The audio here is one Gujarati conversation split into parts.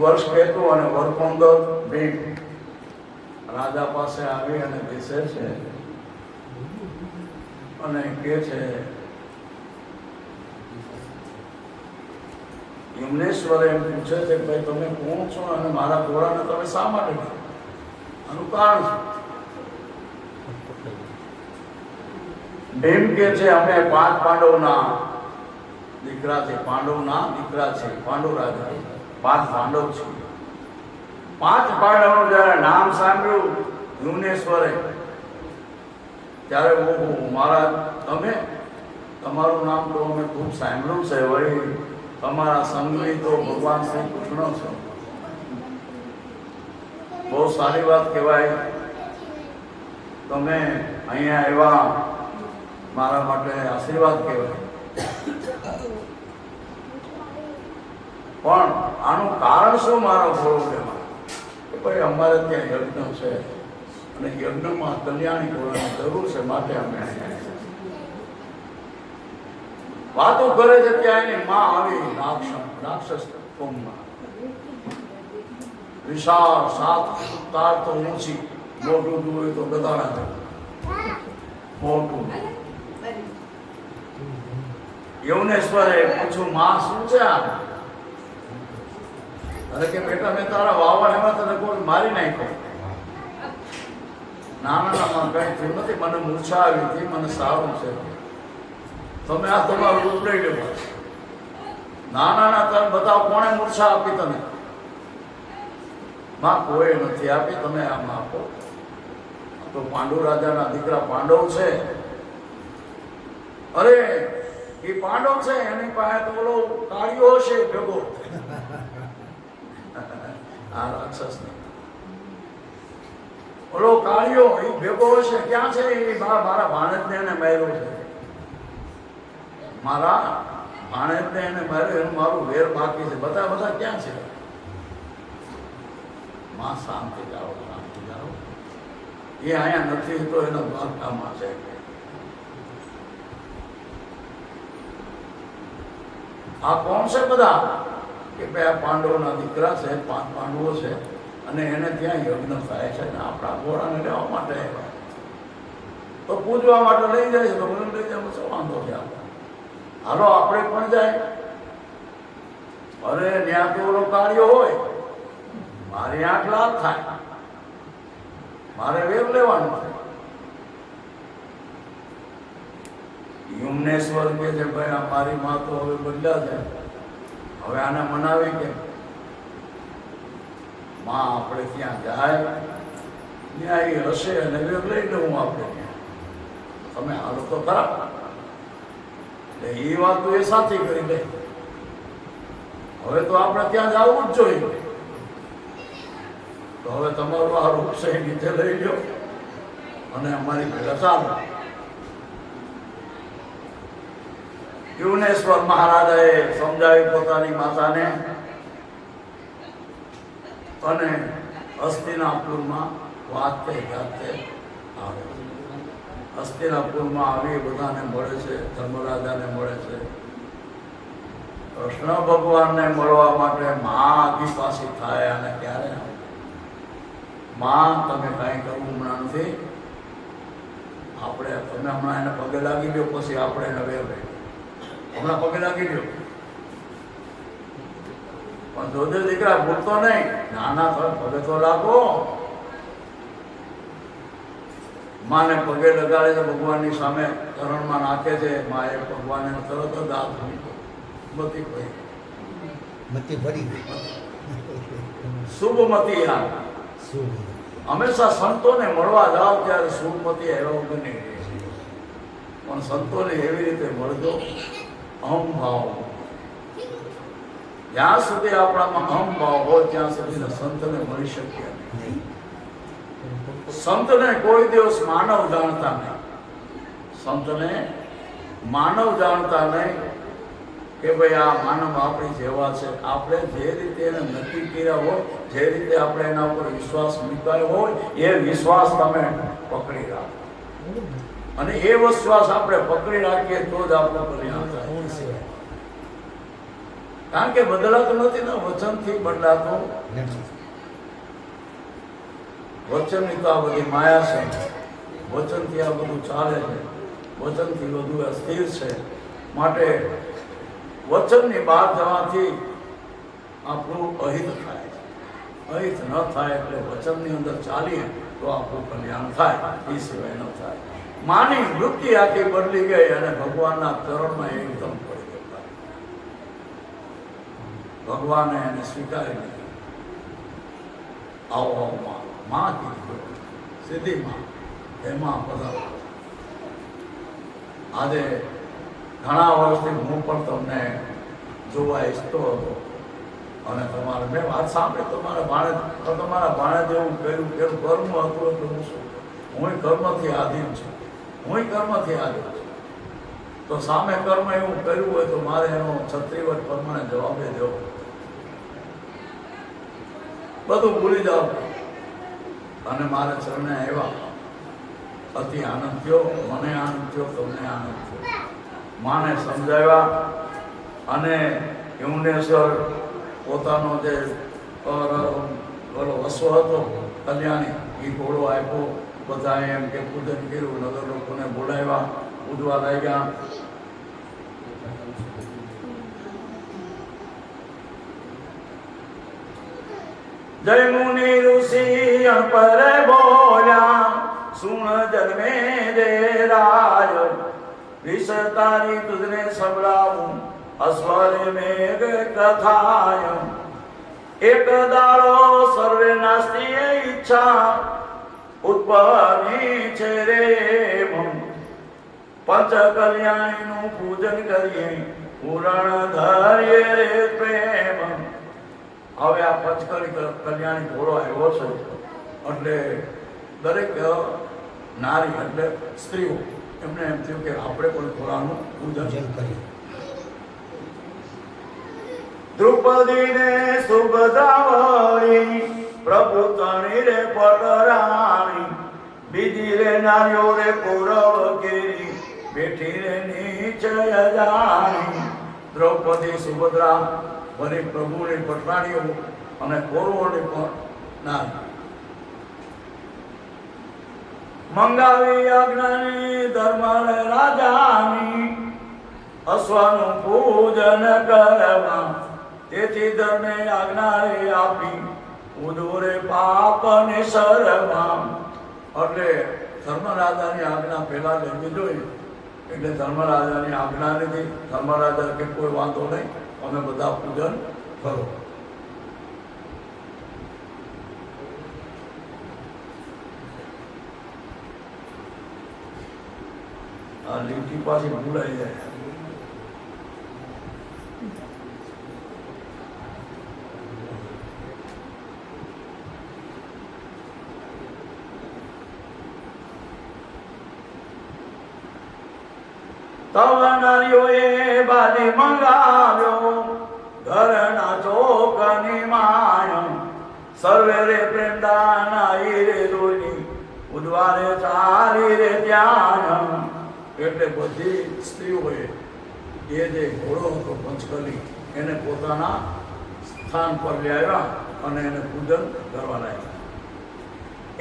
વર્ષ કહેતું અને વરપંદર ભીમ રાજા પાસે આવી અને બેસે છે અને કહે છે, યમનેશ્વરે એમ પૂછે છે કે ભાઈ તમે કોણ છો અને મારા ઘોડાને તમે શા માટે આનું કારણ છે? ભીમ કે છે અમે 5 પાંડવના દીકરા છે, પાંડવના દીકરા છે, પાંડવ રાજા 5 પાંડવ છે. 5 પાંડવનું જયારે નામ સાંભળ્યું યમનેશ્વરે ત્યારે મહારાજ તમે તમારું નામ તો અમે ખૂબ સાંભળ્યું છે, વળી તમારા સંગની તો ભગવાન શ્રી કૃષ્ણ છે. બહુ સારી વાત કહેવાય. તમે અહીંયા આવ્યા મારા માટે આશીર્વાદ કહેવાય. પણ આનું કારણ શું મારો ઘોડો લેવા? કે ભાઈ અમારે ત્યાં યજ્ઞ છે અને યજ્ઞમાં કલ્યાણી ઘોડાની જરૂર છે, માટે અમે અહીંયા વાતો કરે છે. ત્યાં એની માં આવી રાક્ષસ કોમમાં વિશાળ 7 તાર તો ઊંચી, મોટું જોયું તો ગધાડા મોટું. યમનેશ્વરે પૂછ્યું, માં શું છે આ? અરે કે બેટા મેં તારા વાવણ એમાં તને કોઈ મારી નાખ્યો. ના કઈ થયું નથી, મને મૂર્છા આવી હતી, મને સારું છે, તમે આ તમારું રૂપ લઈ લો. ના તમે બતાવો કોણે મૂર્છા આપી તને? માં કોઈ નથી આપી, તમે આમાં આપો. તો પાંડુ રાજાના દીકરા પાંડવ છે. અરે એ પાંડવ છે, એની પાસે તો ઓલો કાળિયો હશે ભેગો. આ રાક્ષસ ને ઓલો કાળિયો એ ભેગો હશે. ક્યાં છે? એ મારા ભાણેજને એને માર્યો છે. મારા ભાણેજને એને માર્યો, એનું મારું વેર બાકી છે. બધા ક્યાં છે? માં શાંતિ જાઓ. એ અહીંયા નથી તો એના દ્વારકામાં છે. આ કોણ છે બધા? કે ભાઈ આ પાંડવોના દીકરા છે, 5 પાંડવો છે અને એને ત્યાં યજ્ઞ થાય છે ને આપણા ઘોડાને લેવા માટે આવ્યા. તો પૂજવા માટે લઈ જાય છે. તો મને લઈ જાય શું વાંધો છે? હાલો આપણે પણ જાય. અરે ત્યાં તો ઓલો કાર્યો હોય, મારી 8 લાખ થાય, મારે વેર લેવાનું છે. યમનેશ્વર કે છે ભાઈ આ મારી માં તો હવે બદલ્યા છે, હવે આને મનાવી કે માં આપણે ત્યાં જાય, ન્યાય હશે અને વેર લઈ લઉં આપણે ત્યાં, તમે હાલો તો ખરા. એટલે એ વાત તો એ સાચી કરી લે. હવે તો આપણે ત્યાં જવું જ જોઈએ. તો હવે તમારું આ રૂપ છે નીચે લઈ લો અને અમારી ભેગા ચાલો. યમનેશ્વર મહારાજાએ સમજાવી પોતાની માતાને અને હસ્તિનાપુરમાં વાત થઈ જાતે આવે. હસ્તિનાપુરમાં આવી બધાને મળે છે, ધર્મરાજાને મળે છે. કૃષ્ણ ભગવાનને મળવા માટે મા આગી પાછી થાય અને ક્યારે માં તમે કાંઈ કરવું હમણાં નથી, આપણે તમે હમણાં એને પગે લાગી દો, પછી આપણે એને વેર લઈ હમણાં પગે લાગી દો. પણ જોજે દીકરા ભૂલતો નહીં, નાના તમે પગે તો લાગો. માને પગે લગાડે તો ભગવાનની સામે ચરણમાં નાખે છે. માં એ ભગવાનને તરત જ હાથ મતી ભરી શુભમતી આ હંમેશા સંતોને મળવા જાઓ ત્યારે શુભમતી એવા બની રહે છે. પણ સંતોને એવી રીતે મળજો અહમ ભાવ. જ્યાં સુધી આપણામાં અહમ ભાવ હોય ત્યાં સુધી સંતને મળી શકીએ નહીં. સંતને કોઈ દિવસ માનવ જાણતા નહીં. સંતને માનવ જાણતા નહીં કે ભાઈ આ માનવ આપણી જેવા છે. આપણે જે રીતે એને નક્કી કર્યા હોય, જે રીતે આપણે એના ઉપર વિશ્વાસ મૂકાયો હોય, એ વિશ્વાસ તમે પકડી રાખો. અને એ વિશ્વાસ આપણે પકડી રાખીએ તો જ આપણું કલ્યાણ થાય. કારણ કે બદલાતું નથી ને, વચનથી બદલાતું. વચનની તો આ બધી માયા છે, વચનથી આ બધું ચાલે છે, વચનથી બધું અસ્થિર છે. માટે વચનની બહાર જવાથી આપણું અહિત થાય છે. અહિત ન થાય એટલે વચનની અંદર ચાલીએ તો આપણું કલ્યાણ થાય, એ સિવાય ન થાય. માની વૃત્તિ આખી બદલી ગઈ અને ભગવાનના ચરણમાં એકદમ પડી ગઈ. ભગવાને એને સ્વીકારી લીધી. આવો આવો માં કીધું, સીધી માં, એમાં પધારો. આજે ઘણા વર્ષથી હું પણ તમને જોવા ઈચ્છતો હતો અને તમારે મેં વાત સાંભળી, તમારા ભાણે જેવું કર્મ હતું એટલે હું શું, હું કર્મથી આધીન છું, હું કર્મથી આધીન છું. તો સામે કર્મ એવું કર્યું હોય તો મારે એનો છત્રીવટ પ્રમાણે જવાબ દેવો. બધું ભૂલી જાઓ અને મારે ચરણે આવ્યા. અતિ આનંદ થયો, મને આનંદ થયો, તમને આનંદ થયો. માને સમજાવ્યા અને યુમનેશ્વર પોતાનો જે વસ્વ હતો કલ્યાણી, એ ઘોડો આપ્યો. બધાએ એમ કે પૂજન કર્યું, નગર લોકોને બોલાવ્યા, પૂજવા લાગ્યા. જય મુનિ ઋષિ પર બોલ્યા, સુણ જન્મે દે રાજ, વિષતારી તુજને સંભળાવું, અસ્વર મેઘ કથાય. એક દાડો સર્વે નાસ્તી ઈચ્છા, ઉત્પન્ની છે રે પંચ કલ્યાણીનું પૂજન કરીએ, પૂરણ ધરીએ રે પ્રેમ. હવે આ પંચકળી કલ્યાણી ઘોડો આવ્યો છે એટલે દરેક નારી એટલે સ્ત્રીઓ એમને એમ થયું કે આપણે પણ ઘોડાનું પૂજન કરીએ. દ્રૌપદીને સુભદ્રાવળી, પ્રભુ તણી રે પટરાણી, બીજી રે નારીઓ રે કૌરવ કેરી, બેઠી રે નિશ્ચય જાણી. દ્રૌપદી, સુભદ્રા બની પ્રભુની પટરાણીઓ અને કૌરવોની પણ નારી. મંગાવી અજ્ઞાની ધર્મ રાજાની, અશ્વનું પૂજન કરવા, તેથી ધર્મે આજ્ઞા આપી, ઉદોરે પાપ ને શરવા. એટલે ધર્મરાજાની આજ્ઞા પહેલા લેવી જોઈએ. એટલે ધર્મરાજાની આજ્ઞા લીધી. ધર્મરાજા કે કોઈ વાંધો નહીં, અમે બધા પૂજન કરો. આ લીટી પાછી ભૂલાઈ જાય. તવ નારીઓએ બાજી મંગાવ્યો, ઘરના ચોકની માયો, સર્વે રે પ્રેમદાના રે દોની, ઉદ્વારે ચાલી રે ધ્યાન. એટલે બધી સ્ત્રીઓએ એ જે ઘોડો હતો પંચકલી એને પોતાના સ્થાન પર લઈ આવ્યા અને એને પૂજન કરવા લાગ્યા.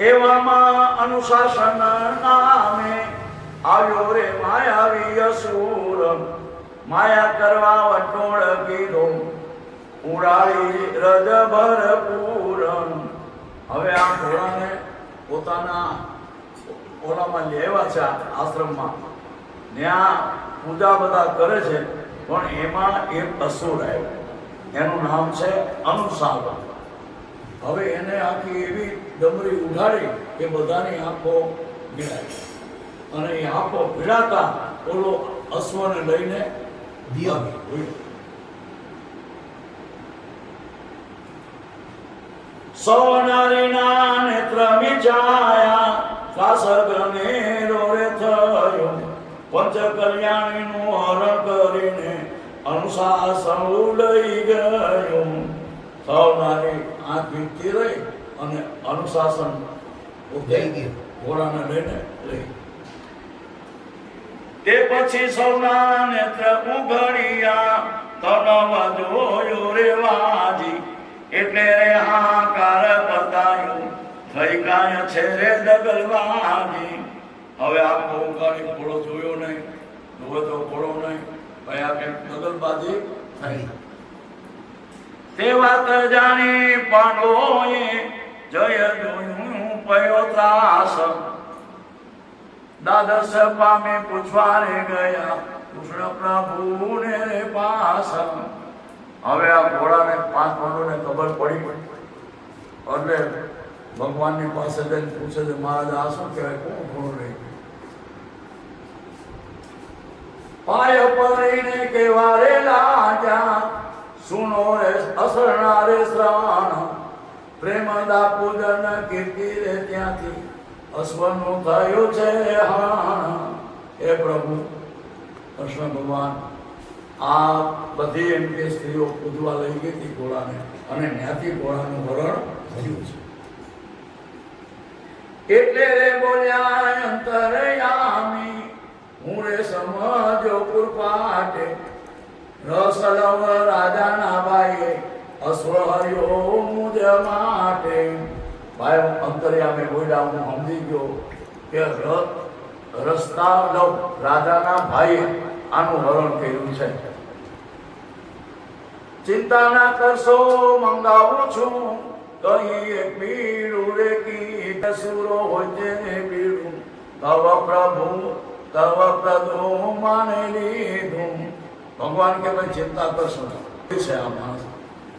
એવામાં અનુશાસન નામે આવ્યો રે માયાવી અસુર, માયા કરવા વટોળ કીધો, ઉડાડી રજ ભરપૂર. હવે આ ઘોડાને પોતાના ઓલામાં લેવા છે, આશ્રમમાં. ત્યાં પૂજા બધા કરે છે, પણ એમાં એક અસુર આવ્યો, એનું નામ છે અનુશાસન. હવે એને આખી એવી ડમરી ઉડાડી કે બધાની આંખો ભીડાઈ, અને એ આંખો ભીડાતા ઓલો અશ્વને લઈને સૌનારીના નેત્ર મિચાયા, કાસગને રોરે થયો, પંચ કલ્યાણીનું હરણ કરીને અનુશાસન ઉડઈ ગયું. સૌનારી આંખ વીંટી રહી અને અનુશાસન ઘોડાને લઈને લઈ. તે પછી સૌના નેત્ર ઉઘડ્યા, તનવ જોયો રે વાજી એટલે રે હાકાર બતાયો થઈ કાય છે રે દગલવાજી હવે આખો ઓંકારી ઘોડો જોયો નહીં જોયો તો ઘોડો નહીં ભાઈ આ કંઈક દગલબાજી થઈ તે વાત જાણી પાંડવોએ જય જોયું પયો ત્રાસ દાદસ પામે પૂછવા રે ગયા કૃષ્ણ પ્રભુને રે પાસ હવે આ ઘોડાને 5 પાંડવોને ખબર પડી એટલે ભગવાનની પાસે જઈને પૂછે છે મહારાજ આ શું કહેવાય કોણ ઘોડો રહી પાય પરીને કેવા રે લાગ્યા સુનો રે અસરણા રે શ્રાવણ પ્રેમદા પૂજન કીર્તિ રે ત્યાંથી અશ્વનું થયું છે હાણ હે પ્રભુ કૃષ્ણ ભગવાન આ બધી એમ કે સ્ત્રીઓ પૂજવા લઈ ગઈ હતી ઘોડાને અને ત્યાંથી ઘોડાનું વરણ થયું છે એટલે રે બોલ્યા અંતરયામી હું રે સમજો પુરપાટે રસલવ રાજાના બાઈએ અશ્વ હર્યો મુજ માટે ભાઈ અંતરયામે બોલ્યા હું સમજી ગયો કે રસ્તા લવ રાજાના ભાઈએ આનું હરણ કર્યું છે ચિંતા ના કરશો મંગાવું છું કઈ એક પીડું રે કી સુરો હોય તેને પીડું તવ પ્રભુ તવ પ્રભુ માને લીધું ભગવાન કે ભાઈ ચિંતા કરશો છે આ માણસ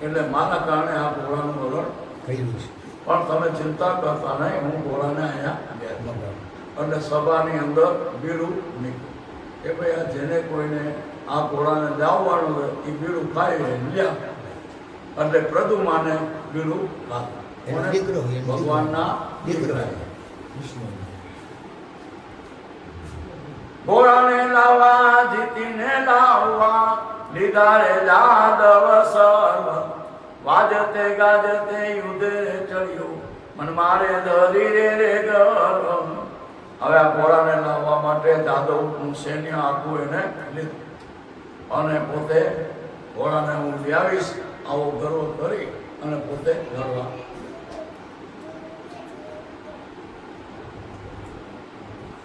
એટલે મારા કારણે આ ઘોડાનું વરણ કર્યું છે પણ તમે ચિંતા કરતા નહીં હું ઘોડાને અહીંયા એટલે સભાની અંદર બીડું નીકળ્યું કે ભાઈ આ જેને કોઈને આ ઘોડાને લાવવાનું હોય એ બીડું ખાઈ લ્યા એટલે પ્રદુમાને બીડું ખાધું ભગવાનના દીકરા ઘોડાને લાવવા જીતીને લાવવા લીધા રે જાદવ સર્વ વાજતે ગાજતે યુદ્ધે ચડ્યું મન મારે ધરી રે ગર્વ હવે આ ઘોડાને લાવવા માટે જાદવનું સૈન્ય આખું એને લીધું અને પોતે ઘોડાને હું વ્યાવીશ આવો ગર્વ કરી અને પોતે લડવા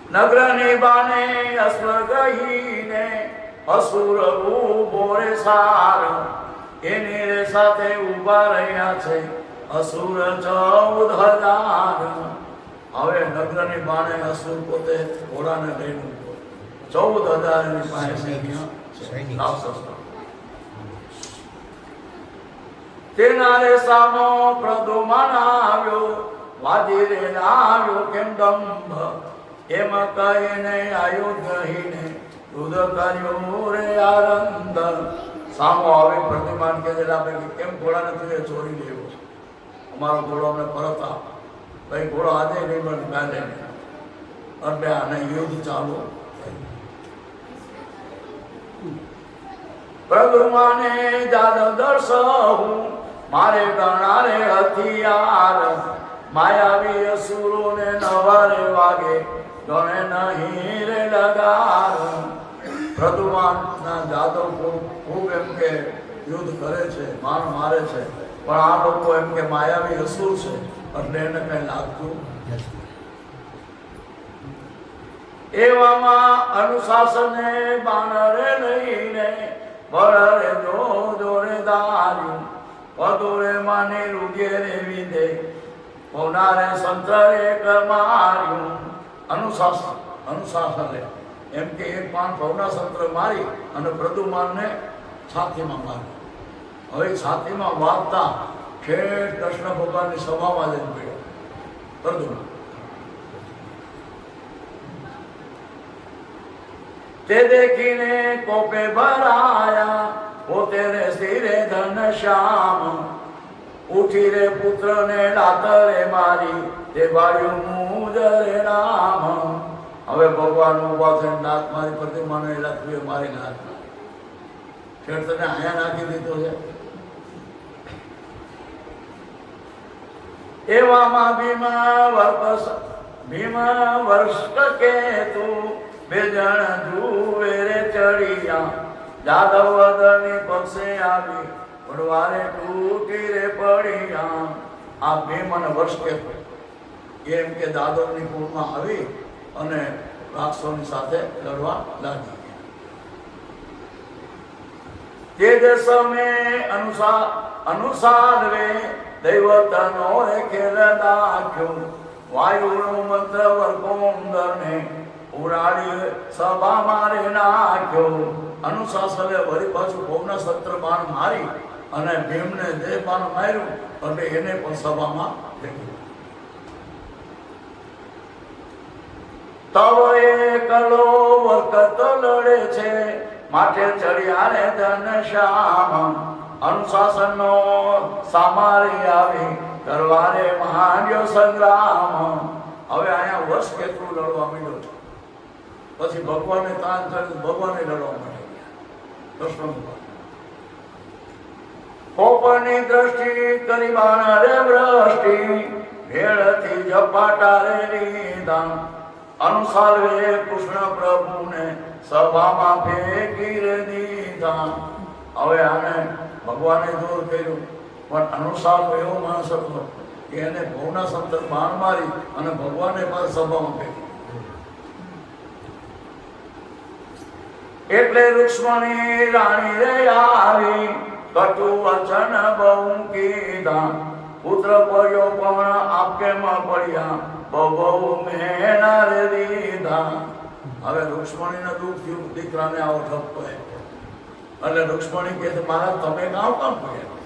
નગરની બાને અશ્વ ગહીને અસુર ઉભો રે સાર એની રે સાથે ઉભા રહ્યા છે અસુર 14,000 હવે નગરની બાને અસુર પોતે ઘોડાને લઈને 14,000 ની પાસે સૈન્ય તેના રે સામો પ્રદુમાન આવ્યો વાજી રે આવ્યો કેમ દંભ એમ કહીને આયુધહીને દૂધ કર્યું રે આનંદ સામો આવે પ્રતિમાન કે આપણે કેમ ઘોડાને તું ચોરી લેવો છે અમારો ઘોડો અમને પરત આપ ભાઈ ઘોડો આજે નહીં પણ કાલે એટલે આને યુદ્ધ ચાલુ પ્રભુમાને જાદવ દર્શવું મારે ગણારે હથિયાર માયાવી અસુરોને નવારે વાગે ગણે નહીં રે લગાર પ્રદુમાનના જાદવ ખૂબ એમ કે યુદ્ધ કરે છે માર મારે છે પણ આ લોકો એમ કે માયાવી અસુર છે એટલે એને કઈ લાગતું એવામાં અનુશાસને બાણરે લઈને બળરે જોરે દાર્યું વધુરે માને રૂગેરે વિદે પૌનારે સંતરે માર્યું અનુશાસન એમ કે એક પાન પૌના સંત્ર મારી અને પ્રદુમાનને છાતીમાં માર્યું હવે છાતીમાં વાગતા ઠેઠ કૃષ્ણ ભગવાનની સભામાં જઈને પડ્યો પ્રદુમાન તે દેખીને કોપે ભરાયા પોતે રે શિરે ધન શ્યામ ઉઠી રે પુત્ર ને લાતરે મારી તે વાળ્યું મુજરે નામ હવે ભગવાન ઉભા થઈને નાથ મારી પ્રતિમાને લખવી મારી નાથ છેડ તને અહીંયા નાખી દીધો છે એવામાં ભીમા વર્ષ કે તું બે જણ જુએ રે ચડિયા જાદવ વદની પક્ષે આવી પડવારે તૂટી રે પડ્યા. આ ભીમ અને વર્ષકેતુ એમ કે દાદવની કુળમાં આવી અને રાક્ષસોની સાથે લડવા લાગી. તે દેશ મેં અનુસારવે દૈવતનો ખેલ નાખ્યો. વાયુનો મંત્ર વર્ગોંદરને ઉડાડી સભા મારે નાખ્યો. અનુશાસને વળી પાછું ભવના સત્ર બાણ મારી અને ભીમને જે બાણ માર્યું એટલે એને પણ સભામાં ફેંક્યું. તવ એકલો વખત લડે છે માટે ચડ્યા રે ધનશ્યામ. અનુશાસનનો સામારી આવી કરવારે માંડ્યો સંગ્રામ. હવે અહીંયા વર્ષ કેટલું લડવા માંડ્યો છે. પછી ભગવાને તાન ચડી ભગવાને લડવા માંડ્યા. કૃષ્ણ ભગવાન કોપની દ્રષ્ટિ કરી બાણ રે વૃષ્ટિ ભેળથી ઝપાટા રે લીધા. અનુસારવે કૃષ્ણ પ્રભુને સભામાં ફેંકી રે દીધા. હવે આને ભગવાને દૂર કર્યું પણ અનુસાર એવો માણસ હતો કે એને ભવના સંતર બાણ મારી અને ભગવાને પણ સભામાં ફેંકી. એટલે રુક્ષ્મણી રાણી રે આવી કટુ વચન બહુ કીધા. પુત્ર પડ્યો પણ આપકેમાં પડ્યા બહુ મેના રે દીધા. હવે રુક્ષ્મણીને દુઃખ થયું દીકરાને આવો ઠપકો એટલે રુક્ષ્મણી કહે મહારાજ તમે કામ પડ્યા,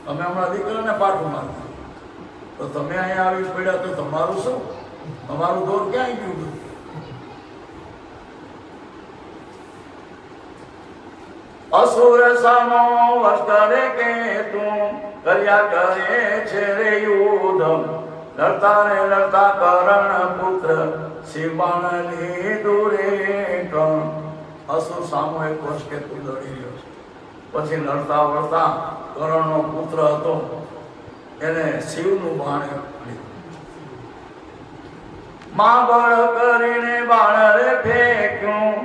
તમે હમણાં દીકરાને પાઠું મારતા તો તમે અહીંયા આવી પડ્યા તો તમારું શું, તમારું દોર ક્યાં ગયું? અસુર સામો વસ્તરે કે તું કર્યા કરે છે રે યુદ્ધ. લડતા રે લડતા કરણ પુત્ર શિવાન લીધું રે કણ. અસુર સામો એક વર્ષ કે તું લડી રહ્યો છે. પછી લડતા વળતા કરણનો પુત્ર હતો એને શિવનું બાણ લીધું. માં બળ કરીને બાણ રે ફેંક્યું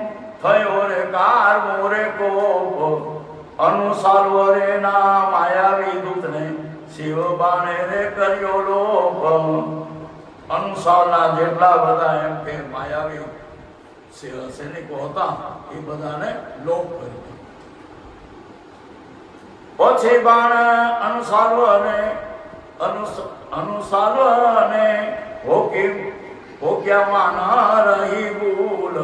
થયો રે કાર મોરે કોપ. અનુસાર રે ના માયાવી દૂતને શિવ બાણે રે કર્યો લોપ. અનુસારના જેટલા બધા એમ કે માયાવી સૈનિકો હતા એ બધાને લોપ કર્યો. પછી બાણ અનુસાર અને હોક્યામાં ના રહી ભૂલ.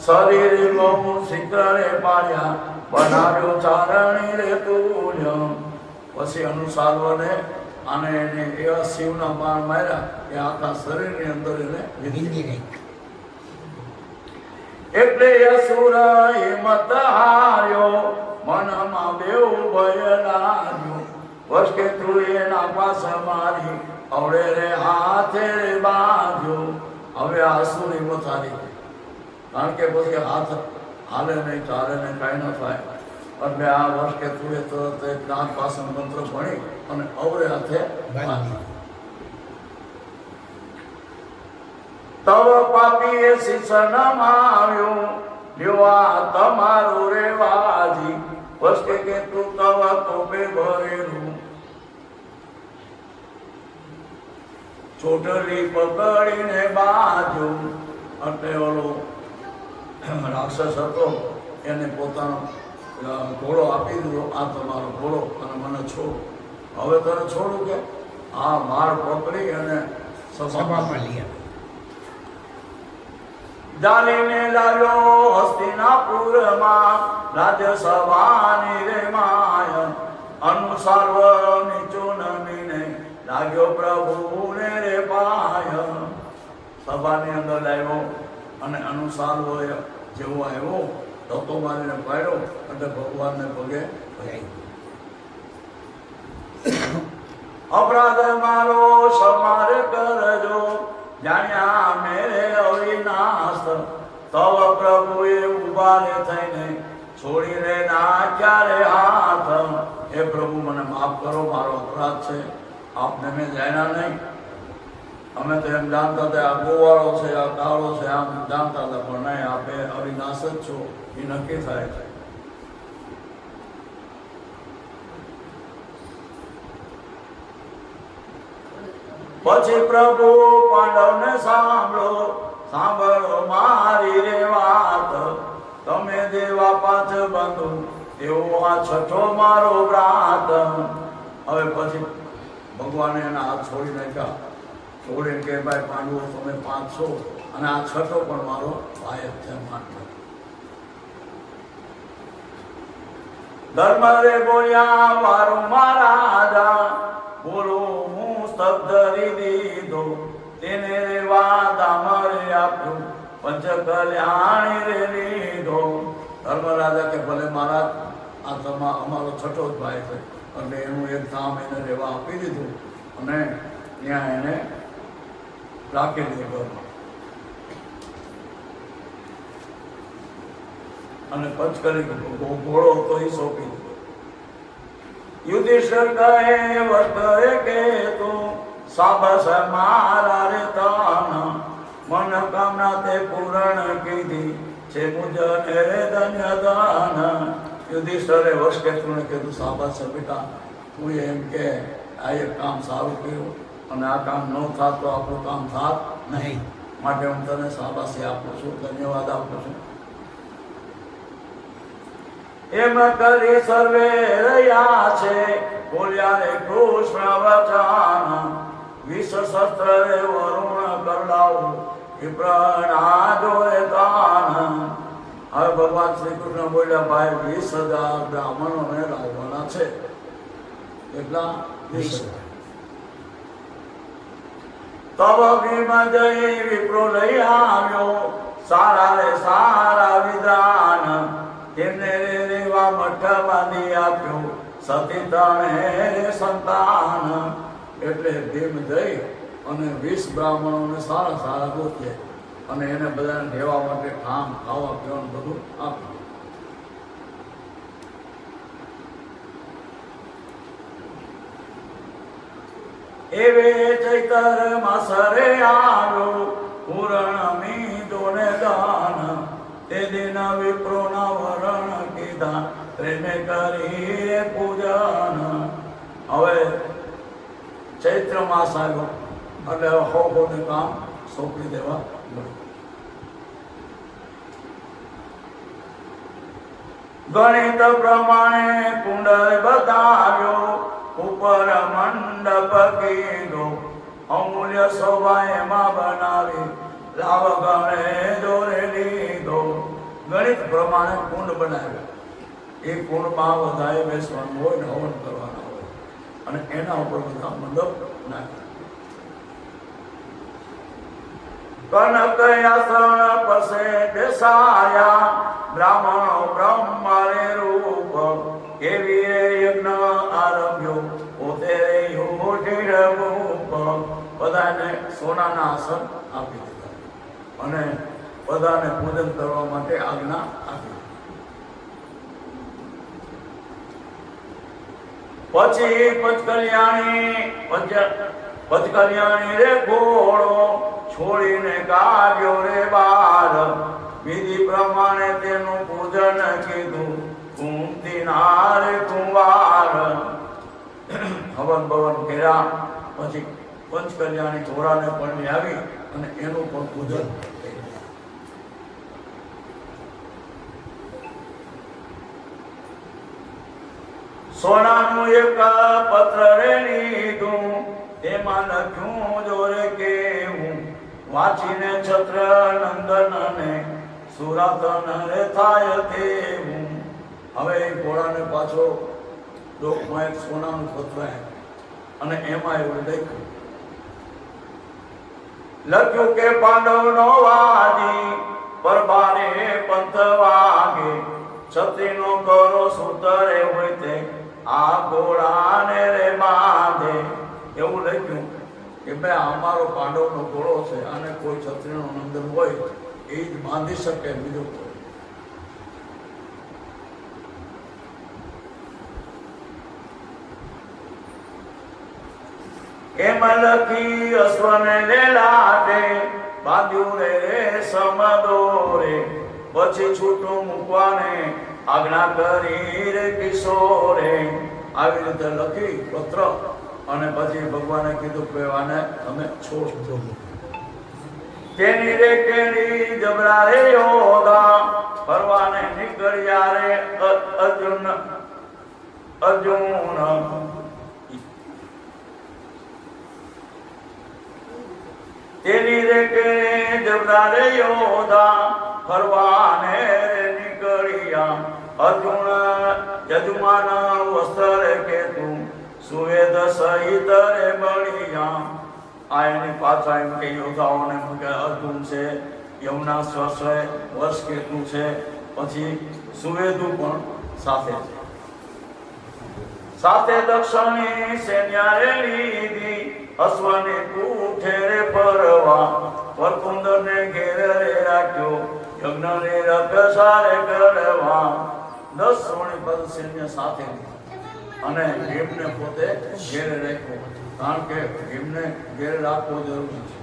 શરીર બહુ શીઘ્રે પાડ્યા બનાવ્યો ચારણી રે તુલ્ય. પછી અનુસારને અને એને એવા શિવના બાણ માર્યા કે આખા શરીરની અંદર એને વિંધી ગઈ. એટલે અસુર હિંમત હાર્યો મનમાં બેઉ ભય લાગ્યો. વર્ષ કે તું એના પાસ મારી અવળે રે હાથે રે બાંધ્યો. હવે અસુર હિંમત હારી ગઈ કારણ કે પછી હાથ હાલે નહીં ચાલે નહીં કાંઈ ન થાય. એટલે આ વર્ષ કે તું એ તરત એક નાગ પાસન મંત્ર ભણી અને અવરે હાથે બાંધી. તવ પાપી એ શિક્ષણ આવ્યો લેવા તમારું રે વાજી. વર્ષ કે તું તવ તોપે ભરેલું ચોટલી પકડીને બાજુ. એટલે ઓલો રાક્ષસ હતો એને પોતાનો ઘોડો આપી દીધો, આ તમારો ઘોડો અને મને છોડ. હવે તને છોડું કે આ માળ પકડી અને સભામાં લઈ જાલીને લાવ્યો હસ્તિનાપુરમાં રાજ્યસભાની રે માય. અનુસાર નીચો નમીને લાગ્યો પ્રભુને રે પાય. સભાની અંદર લાવ્યો અને અનુસાર જેવો આવ્યો ધક્કો મારીને પાડ્યો એટલે ભગવાનને પગે અપરાધ મારો સમાર કરજો જાણ્યા મેરે અવિનાશ. તવ પ્રભુએ ઉભારે થઈને છોડીને નાખ્યા રે હાથ. હે પ્રભુ મને માફ કરો, મારો અપરાધ છે, આપને મેં જાણ્યા નહીં. અમે તો એમ જાણતા હતા આ ગોવાળો છે, આ કાળો છે, આમ જાણતા હતા પણ નહીં, આપે અવિનાશ જ છો એ નક્કી થાય છે. પછી પ્રભુ પાંડવને સાંભળો મારી રે વાત, તમે દેવા પાંચ બંધુ એવો આ છઠ્ઠો મારો વ્રાત. હવે પછી ભગવાને એના હાથ છોડી નાખ્યા, છોડીને કે ભાઈ પાંડવો તમે 500 અને આ છઠ્ઠો પણ મારો ભાઈ જ છે માટે. ધર્મ રે બોલ્યા વારું મહારાજા, બોલો હું સ્તબ્ધ દીધો, તેને રે વાદા મળે આપ્યું, પંચ કલ્યાણી રે લીધો. ધર્મરાજા કે ભલે મહારાજ આ અમારો છઠ્ઠો જ ભાઈ છે, એટલે એનું એક ધામ એને રહેવા આપી દીધું અને ત્યાં એને રાખી દીધું અને પંચકલી ઘોડો હતો એ સોંપી દીધો. યુધિષ્ઠિર કહે વર્તરે કે તું સાબસ મારા રે તન, મનોકામના તે પૂરણ કીધી છે મુજને રે ધન્ય દાન. યુધિષ્ઠિરે વશકેતુને કીધું સાબસ બેટા, તું એમ કે આ એક કામ સારું કર્યું અને આ કામ ન થાત તો આપણું કામ થાત નહીં, માટે હું તને શાબાશી આપું છું, ધન્યવાદ આપું છું. એમ કરી સર્વે રહ્યા છે, બોલ્યા રે કૃષ્ણ વચન, વિષ શસ્ત્ર રે વરુણ કરલાવું, વિપ્રના જોરે તાન. હવે ભગવાન શ્રી કૃષ્ણ બોલ્યા ભાઈ 20,000 બ્રાહ્મણોને લાવવાના છે. એટલા 20,000. તબ ભીમ જઈ વિપ્રો લઈ આવ્યો, સારા રે સારા વિધાન, તેમને રે રેવા મઠ બાંધી આપ્યો, સતી તણે રે સંતાન. એટલે ભીમ જઈ અને 20 બ્રાહ્મણોને સારા સારા ગોતે અને એને બધાને રહેવા માટે ઠામ ખાવા પીવાનું બધું આપ્યું. એવે ચૈતર માસરે આવ્યો, પૂરણ મીદોને દાન, તે દિન વિપ્રોના વરણ કીધા, પ્રેમે કરી પૂજન. હવે ચૈત્ર માસ આવ્યો એટલે હોને કામ સોંપી દેવા મળ્યું. ગણિત પ્રમાણે કુંડ બતાવ્યો, ઉપર મંડપ કીધો, અમૂલ્ય શોભા એમાં બનાવી, લાવ ગણે જોરે લીધો. ગણિત પ્રમાણે કુંડ બનાવ્યો, એ કુંડમાં બધાએ બેસવાનું હોય ને હવન કરવાના હોય અને એના ઉપર બધા મંડપ નાખ્યા. કનક આસન પસે બેસાયા, બ્રાહ્મણો બ્રહ્મારે રૂપ, કેવી રે યજ્ઞ આરંભ્યો, પોતે યુધિષ્ઠિર રૂપ. બધાને સોનાના આસન આપી દીધા અને બધાને પૂજન કરવા માટે આજ્ઞા આપી. પછી પંચકલ્યાણી રે ઘોડો, છોડીને કાઢ્યો રે બાર, વિધિ પ્રમાણે તેનું પૂજન કીધું, કુંતી નારે કુંવાર. હવન ભવન કર્યા પછી પંચકલ્યાણી ઘોડાને પણ આવી અને એનું પણ પૂજન. સોનાનું એક પત્ર રે લીધું, તેમાં લખ્યું જોરે કેવું, વાંચીને છત્ર નંદનને સુરાતન રે થાય તેવું. હવે ઘોડાને પાછો લોકમાં એક સોનાનું પત્ર અને એમાં એવું લખ્યું કે પાંડવનો વાજી, પરબારે પંથ વાગે, છત્રીનો કરો સૂતરે હોય તે, આ ઘોડાને રે બાંધે. એવું લખ્યું કે ભાઈ અમારો પાંડવનો ઘોડો છે અને કોઈ છત્રીનો નંદન હોય એ જ બાંધી શકે, બીજો કોઈ. એમ લખી અશ્વને લેલાટે, બાંધ્યું રે સમદોરે, પછી છૂટું મૂકવાને આજ્ઞા કરી રે કિશોરે. આવી રીતે લખી પત્ર અને પછી ભગવાને કીધું કે આને તમે છોડો. તેની રે કેરી જબરા રે યોગા ફરવાને નીકળ્યા રે અર્જુન. તેની રે કેરી જબરા રે યોગા ફરવાને નીકળ્યા અર્જુન. યજમાન વસ્ત્ર કે તું સુવેદ સહિત રે બળિયા. આ એની પાછા એમ કે યોદ્ધાઓને કે અર્જુન છે, યમુનાશ્વ છે, વર્ષ કેટલું છે, પછી સુવેદુ પણ સાથે છે. સાથે દક્ષિણી સૈન્યાએ લીધી અશ્વની કૂઠે રે ફરવા. વરકુંદર ને ઘેર રે રાખ્યો યજ્ઞ ને રક્ષારે કરવા. 10 શ્રોણીપદ સૈન્ય સાથે અને ભીમને પોતે ઘેરે રાખ્યો, કારણ કે ભીમને ઘેરે રાખવો જરૂરી છે.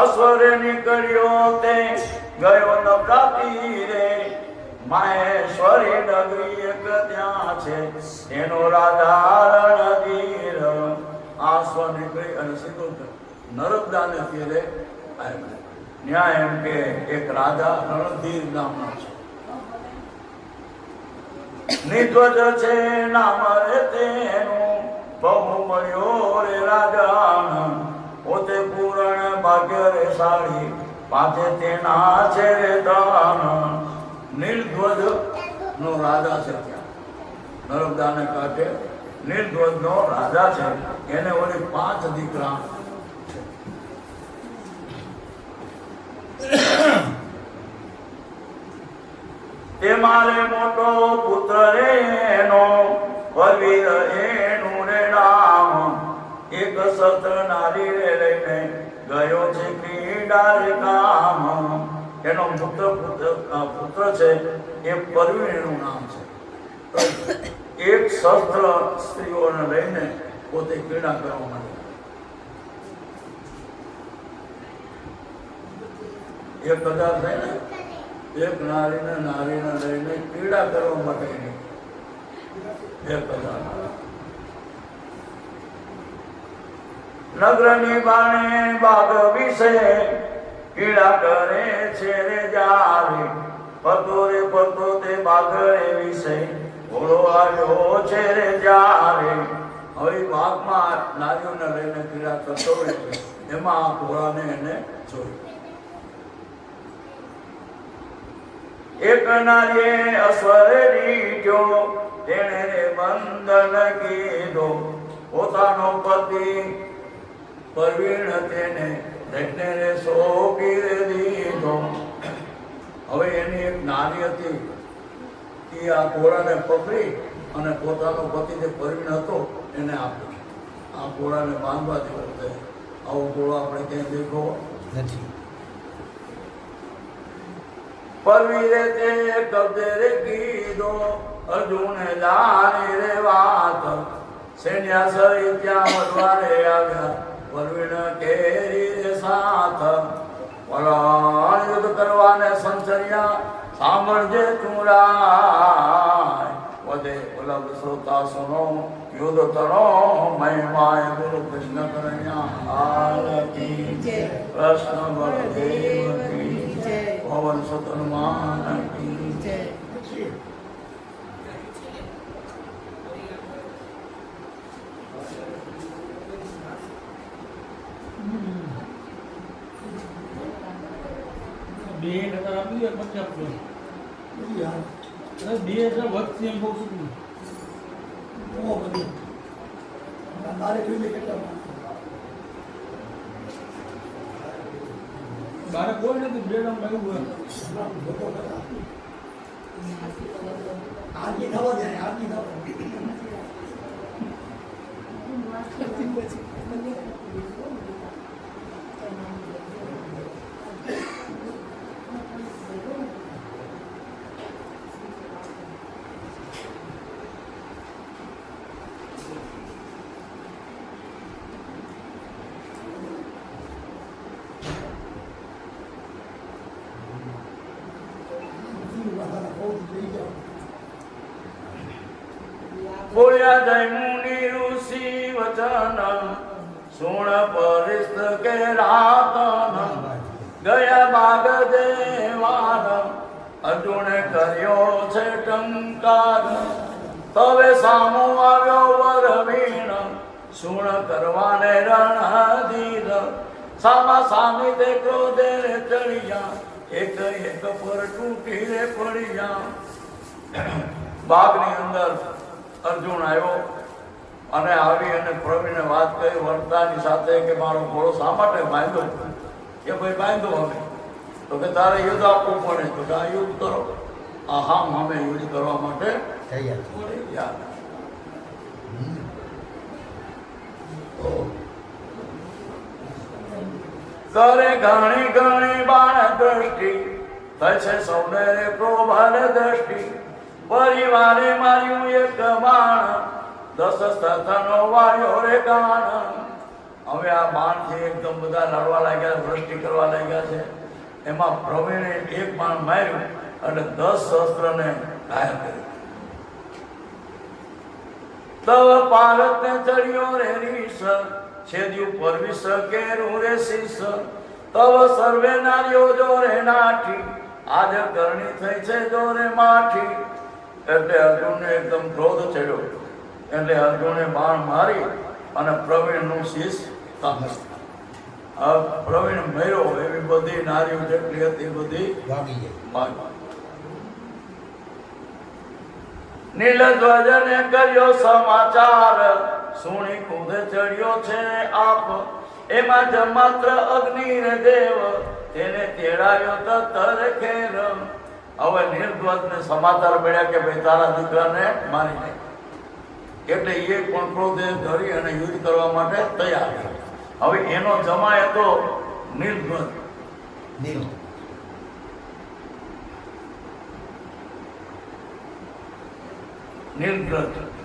અશ્વરે નીકળ્યો તે ગયો નવરાત્રી રે. માહેશ્વરી નગરી એક ત્યાં છે એનો રાજા રણધીર. અશ્વ નીકળી અને સીધું નર્મદાને તીરે આવ્યો. ન્યાય એમ કે એક રાજા રણધીર નામનો છે. નિધ્વજ છે નામ રે તેનું, બહુ મળ્યો રે રાજાન. પોતે પૂરણ ભાગ્ય રે સાડી, પાછે તેના છે રે દાન. નિર્ધ્વજ નો રાજા છે ત્યાં નર્મદાને કાંઠે. નિર્ધ્વજ નો રાજા છે, એને ઓલી 5 દીકરા. તે મારે મોટો પુત્ર રે એનો, પરવીર એનું રે નામ. એક શસ્ત્ર નારી રે લઈને ગયો છે ક્રીડા રે કામ. એનો પુત્ર છે એ પરવીરનું નામ છે. એક શસ્ત્ર સ્ત્રીઓને લઈને પોતે ક્રીડા કરવા માટે. એક કદાચ થાય ને, એક નારીને લઈને ક્રીડા કરવા માટે એક કદાચ. નગરની બાણે બાગ વિશે ક્રીડા કરે છે રે જારે. પતો રે પતો તે બાગ રે વિશે ઘોડો આવ્યો છે રે જારે. હવે બાગમાં નારીઓને લઈને ક્રીડા કરતો હોય છે, એમાં આ ઘોડાને એને જોયું. એક નારીએ અશ્વરે દીઠ્યો, તેણે રે બંધન કીધો. પોતાનો પતિ પરવીણ તેને રત્ને રે સોંપી દીધો. હવે એની એક નારી હતી, એ આ ઘોડાને પકડી અને પોતાનો પતિ જે પરવીણ હતો એને આપ્યો. આ ઘોડાને બાંધવા જેવો છે. આવો ઘોડો આપણે ક્યાંય દેખો નથી. પરવીરે તે કબજે રે કીધો, અર્જુને જાણી રે વાત. સૈન્યાસરી ત્યાં વડવારે આવ્યા, પરવીણ કેરી રે સાથ. વરણ યુદ્ધ કરવાને સંચર્યા, સાંભળજે તું રાય. વધે ઉલગ શ્રોતા સુનો, યુદ્ધ તરો મહિમાય ગુરુ કૃષ્ણ કરણ્યા આરતી. કૃષ્ણ બળદેવ કી જય, પવન સુત હનુમાન કી જય. બે ટકા આપી દે 50 બે એટલે વધશે એમ બહુ શું બહુ બધું તારે જોઈએ કેટલા બારે કોઈ નથી. બે નામ લાગ્યું આરતી થવા જાય, આરતી થવા. બોલ્યા જય મુનિ ઋષિ વચન સુણ પરિસ્થ કે રાતન ગયા બાગ દેવાન અર્જુને કર્યો છે ટંકાર તવે સામો આવ્યો વરવીણ સુણ કરવાને રણધીર સામા સામી તે ક્રોધે ચડ્યા એક એક પર તૂટી રે પડ્યા બાગની અંદર અર્જુન આવ્યો અને આવી અને પ્રવીણે વાત કરી વર્તાની સાથે કે મારો ઘોડો શા માટે બાંધ્યો કે ભાઈ બાંધો અમે તો કે તારે યુદ્ધ આપવું પડે તો કે આ યુદ્ધ કરો હા અમે યુદ્ધ કરવા માટે તૈયાર કરે ઘણી ઘણી બાણ દ્રષ્ટિ થશે સૌને પ્રભાર દ્રષ્ટિ પરિવારે માર્યું એક બાણ 10 સ્થળનો વાળ્યો રે ગાણ હવે આ બાણથી એકદમ બધા લડવા લાગ્યા દ્રષ્ટિ કરવા લાગ્યા છે એમાં પ્રવીણે એક બાણ માર્યું અને 10 શસ્ત્રને ઘાયલ કર્યું તવ પારતને ચડ્યો રે રીસ છેદ્યું પરવિશ કેરું રે શીશ તવ સર્વે નારીઓ જોરે નાઠી આજ કરણી થઈ છે જોરે માઠી એટલે અર્જુનને એકદમ ક્રોધ ચડ્યો એટલે અર્જુને બાણ મારી અને પ્રવીણનું શીશ પ્રવીણ મર્યો એવી બધી નારીઓ જેટલી હતી બધી ભાગી નીલધ્વજને કર્યો સમાચાર સુણી કુદે ચડ્યો છે આપ એમાં જ માત્ર અગ્નિ રે દેવ તેને તેડાવ્યો તર ખેર હવે નીલધ્વજને સમાચાર મળ્યા કે ભાઈ તારા દીકરાને મારી નાખ એટલે એ પણ ક્રોધે ધરી અને યુદ્ધ કરવા માટે તૈયાર હવે એનો જમાય હતો નીલધ્વજ નીલધ્વજ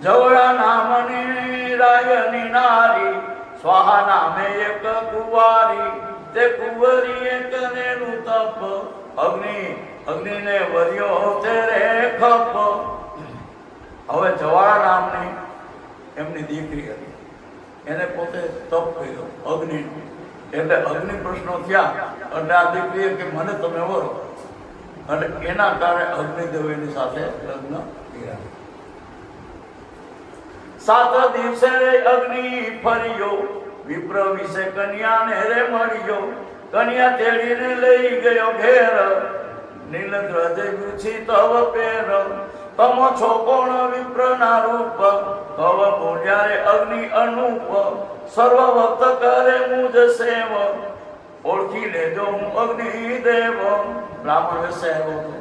જવડા નામની રાયની નારી સ્વાહા નામે એક કુંવારી તે કુંવરી એક નેનું તપ અગ્નિને વર્યો તે રે ખપ હવે જવાળા નામની એમની દીકરી હતી એને પોતે તપ કર્યો અગ્નિ એટલે અગ્નિ પ્રશ્નો થયા એટલે આ દીકરીએ કે મને તમે વરો અને એના કારણે અગ્નિદેવ એની સાથે લગ્ન કર્યા 7 દિવસે અગ્નિ ફર્યો વિપ્ર વિશે કન્યાને રે મળ્યો કન્યા તેડીને લઈ ગયો ઘેર નીલધ્વજે પૂછી તવ પેર તમો છો કોણ વિપ્રના રૂપ તવ બોલ્યા રે અગ્નિ અનુપ સર્વ ભક્ત કરે મુજ સેવ ઓળખી લેજો હું અગ્નિદેવ બ્રાહ્મણ વેસે આવ્યો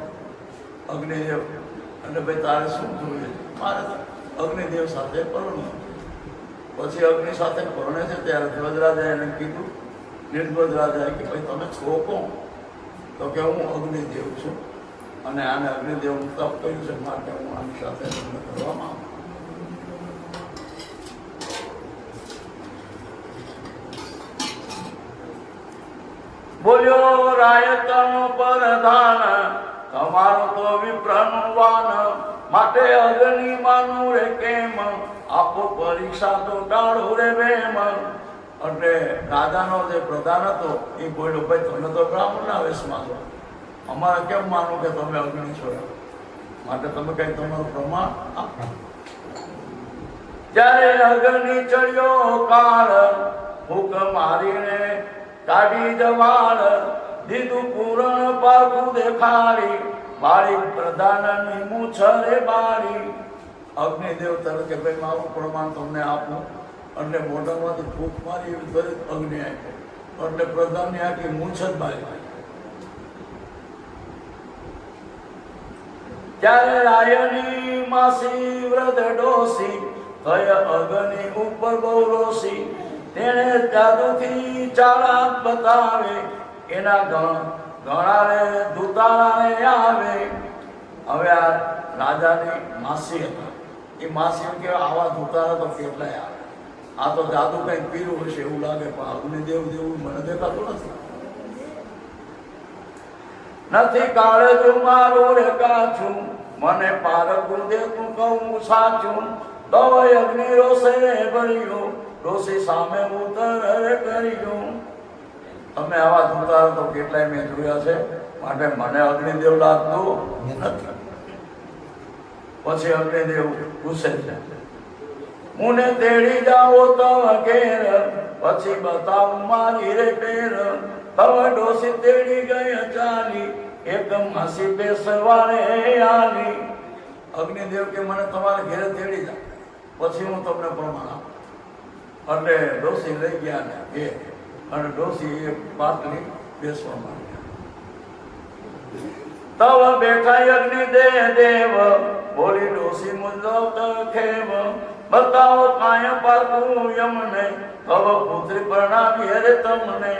અગ્નિદેવ અને ભાઈ તારે શું જોઈએ મારે અગ્નિદેવ સાથે પરણવું પછી અગ્નિ સાથે પરણે છે ત્યારે ધ્વજરાજાએ એને કીધું નીલધ્વજ રાજાએ કે ભાઈ તમે છો કોણ તો કે હું અગ્નિદેવ છું અને આને અગ્નિદેવનું તપ કર્યું છે માટે હું આની સાથે લગ્ન કરવા માંગુ બોલ્યો રાયતનો પ્રધાન તમારો તો વિપ્રનું વાન માટે અગ્નિ માનું રે કેમ આપો પરીક્ષા તો ટાળો રે વેમ એટલે રાજાનો જે પ્રધાન હતો એ બોલ્યો ભાઈ તમે તો બ્રાહ્મણના વેશમાં છો અમારે કેમ માનું કે તમે અગ્નિ છો માટે તમે કઈ તમારું પ્રમાણ આપો ત્યારે અગ્નિ ચડ્યો કાળ ફૂક મારીને કાઢી જવાળ દીધું પૂરણ પાકું દેખાડી બાળી પ્રધાનની મૂછરે બાળી અગ્નિદેવ તરફ કે ભાઈ મારું પ્રમાણ તમને આપું એટલે મોઢામાંથી ફૂંક મારી એવી ત્વરિત અગ્નિ આપ્યો એટલે પ્રધાનની આખી મૂછ જ બાળી ત્યારે રાયની માસી વ્રત ડોસી થય અગ્નિ ઉપર બહુ રોસી તેને જાદુથી ચાલાક બતાવે એના ઘણા રે દૂતાળાને આવે હવે આ રાજાની માસી હતા એ માસી કે આવા દૂતાળા તો કેટલાય આવે આ તો જાદુ કંઈક પીરું હશે એવું લાગે, પણ અગ્નિદેવ જેવું મને દેખાતું નથી કાળજું મારું રે કાચું, મને પારકું દેતું કહું સાચું, દવાઈ અગ્નિ રોષે ભર્યો, રોષી સામે ઉતર કર્યું. તમે આવા ધુતારો તો કેટલાય મેં જોયા છે, માટે મને અગ્નિદેવ લાગતું નથી. પછી અગ્નિદેવ પૂછે છે, મુને તેડી જાઓ તવ ઘેર, પછી બતાવું મારી રે પેર. તવ ડોસી તેડી ગઈ ચાલી, એક માસી બેસવારે આલી. અગ્નિદેવ કે મને તમારે ઘેરે તેડી જા, પછી હું તમને પ્રમાણ આપું. એટલે ડોસી લઈ ગયા ને ઘેર, અને ડોસી એક પાટલી બેસવા માંડ્યા. તવ બેઠા અગ્નિદેવ, બોલી ડોસી મુજબ ખેવ. બતાવો કાય પારકું યમને, તવ પુત્રી પરણાવી રે તમને.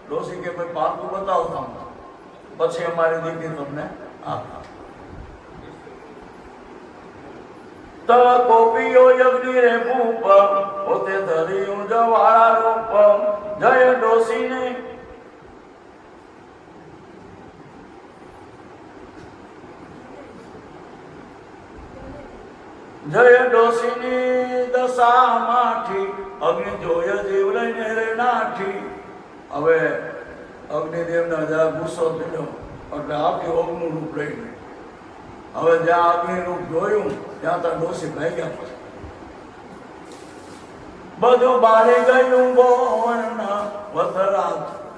ડોસી કે ભાઈ પારકું બતાવો તમને, પછી અમારી દીકરી તમને આપો. તવ ગોપીઓ યજ્ઞ રે ભૂપ, પોતે ધર્યું જવાળા રૂપ. જય ડોસીને જય ડોસીની દશા માઠી, અગ્નિ જોય જીવ લઈને રે નાઠી. હવે અગ્નિદેવને જરા ગુસ્સો થયો, એટલે આખી અગ્નિનું રૂપ લઈને. હવે જ્યાં અગ્નિ રૂપ જોયું ત્યાં ત્યાં ડોસી ભાગ્યા. પછી બધું બાળી ગયું બોર્ણ, વથરા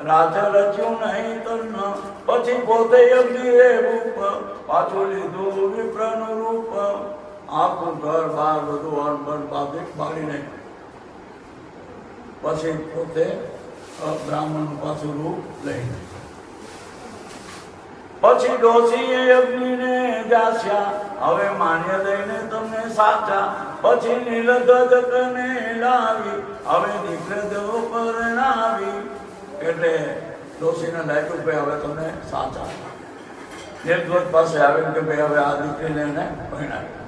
રાજ રચ્યું નહીં તન. પછી પોતે અગ્નિ રે રૂપ, પાછું લીધું વિપ્રનું રૂપ. આખું ઘર બાર બધું અનબન બાળી નાખ્યું. પછી પોતે બ્રાહ્મણ પાછું રૂપ લઈને. પછી ડોસીએ અગ્નિને જાસ્યા, હવે માન્ય દઈને તમને સાચા. પછી નીલધ્વજ કને લાવી, હવે દીકરે દેવ પરણાવી. એટલે ડોસીને લાગ્યું કે હવે તમને સાચા. નીલધ્વજ પાસે આવ્યું કે ભાઈ હવે આ દીકરીને એને પરણાવી.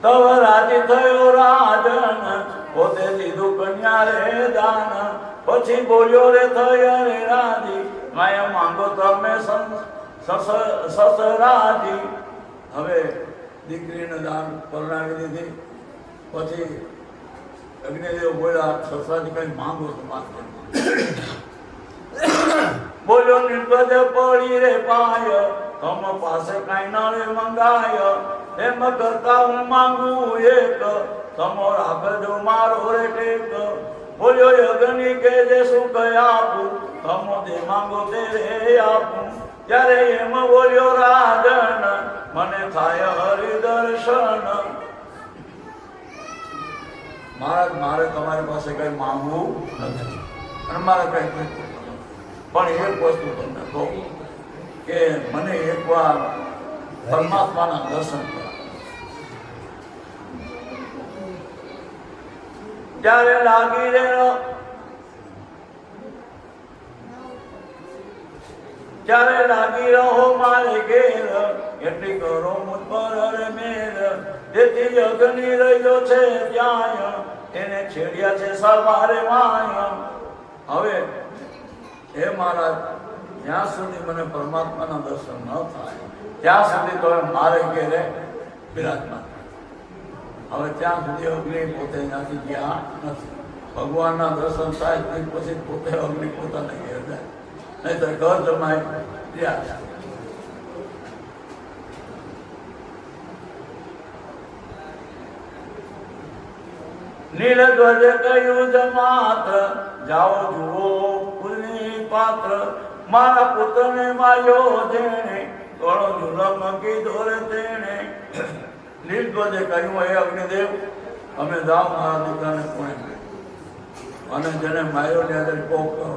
તવ રાજી થયો રાજન, પોતે લીધું કન્યા રે દાન. પછી બોલ્યો રે થયો રે રાજી, માયા માંગો તમે સસરાજી. હવે દીકરીને દાન પરણાવી દીધી. પછી અગ્નિદેવ બોલ્યા, સસરાજી કઈ માંગો તો માગજો. બોલ્યો નિર્ગજ પડી રે પાય, તમ પાસે કઈ નાળે મંગાય. એમ કરતા હું માંગુ એક, તમો રાખજો મારો રે ટેક. બોલ્યો યજ્ઞ કે જે શું કઈ આપું, તમો જે માંગો તે રે આપું. ત્યારે એમ બોલ્યો રાજન, મને થાય હરિદર્શન. મહારાજ મારે તમારી પાસે કઈ માંગવું નથી, અને મારે કઈ પણ એક વસ્તુ તમને કહું કે મને એકવાર પરમાત્માના દર્શન કરો. જ્યારે લાગી રે ત્યારે લાગી રહો મારે ઘેર, એટલી કરો મુજ પર મેર. તેથી અગ્નિ રહ્યો છે ત્યાં, એને છેડ્યા છે સવારે માય. હવે હે મહારાજ, જ્યાં સુધી મને પરમાત્માના દર્શન ન થાય ત્યાં સુધી તો મારે ઘેરે બિરાજમાન. હવે ત્યાં સુધી અગ્નિ પોતે ત્યાંથી ગયા નથી. ભગવાનના દર્શન થાય તે પછી પોતે અગ્નિ પોતાના ઘેર જાય, નહીં તો ઘર જમાય ત્યાં. નીલધ્વજ કહ્યું જ માત્ર, જાઓ જુઓ ફૂલની પાત્ર. મારા પુત્રને માર્યો જેણે, થોડો જુલમ કીધો રે તેણે. નીલધ્વજે કહ્યું, હે અગ્નિદેવ, અમે જાઓ મારા દીકરાને કોણે, અને જેને માર્યો ને આજે કોપ કરો.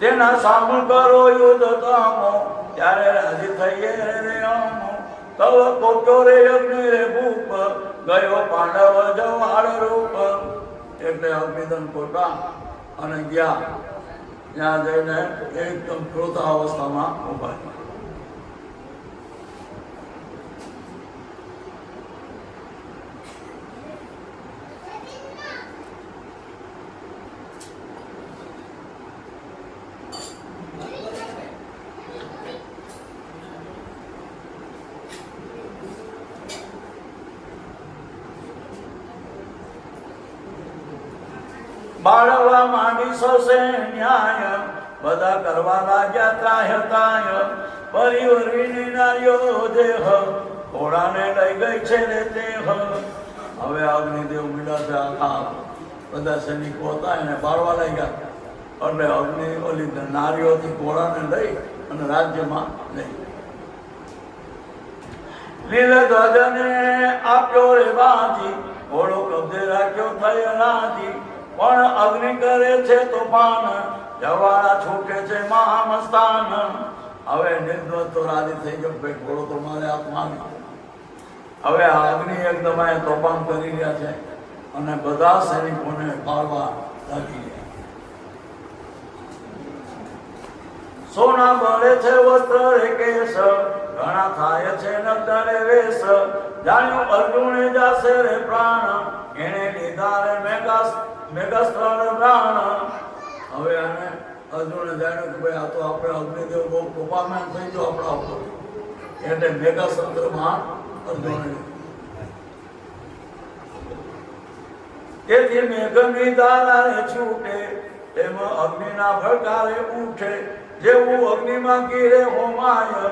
તેના સામુ કરો યુદ્ધ તમો, ત્યારે રાજી થઈએ રે અમો. તવ કોટો રે અગ્નિ રે ભૂપ, ગયો પાંડવ જવાળ રૂપ. એટલે અગ્નિદન કોટા અને ગયા ત્યાં જઈને એકદમ ક્રોધાવસ્થામાં ઊભા છે. બાળવા માંડી સૌસે ન્યાય, બધા કરવા લાગ્યા ત્રાહ્ય ત્રાહ્ય. પરિવર્તિની નારીઓ દેહ, ઘોડાને લઈ ગઈ છે રે દેહ. હવે અગ્નિદેવ મળ્યા છે, આખા બધા સૈનિકો હતા એને બાળવા લાગ્યા. એટલે અગ્નિ ઓલી નારીઓથી ઘોડાને લઈ અને રાજ્યમાં લઈ. નીલધ્વજને આપ્યો રે બાજી, ઘોડો કબજે રાખ્યો થઈ રાજી. પણ અગ્નિ કરે છે તોફાન, જવાળા છૂટે છે મહામસ્તાન. હવે નિર્દોષ તો રાજી થઈ ગયો, ભાઈ ઘોડો તો મારે હાથમાં આવી. હવે આ અગ્નિ એકદમ અહીંયા તોફાન કરી રહ્યા છે અને બધા સૈનિકોને પાડવા લાગી ગયા. સોના બળે છે વસ્ત્ર રે કેશ, ઘણા થાય છે નગરે વેશ. જાણ્યું અર્જુને જાશે રે પ્રાણ, એને લીધા રે મેઘસ્ત્ર પ્રાણ. હવે આને અર્જુને જાણ્યું કે ભાઈ આ તો આપણે અગ્નિદેવ બહુ કૃપામાન થઈ ગયો આપણા ઉપર, એટલે મેઘસ્ત્રમાં અર્જુને. તેથી મેઘની ધારા છૂટે, એમાં અગ્નિના ભડકારે ઉઠે. જેવું અગ્નિમાં ગીરે હોમાય,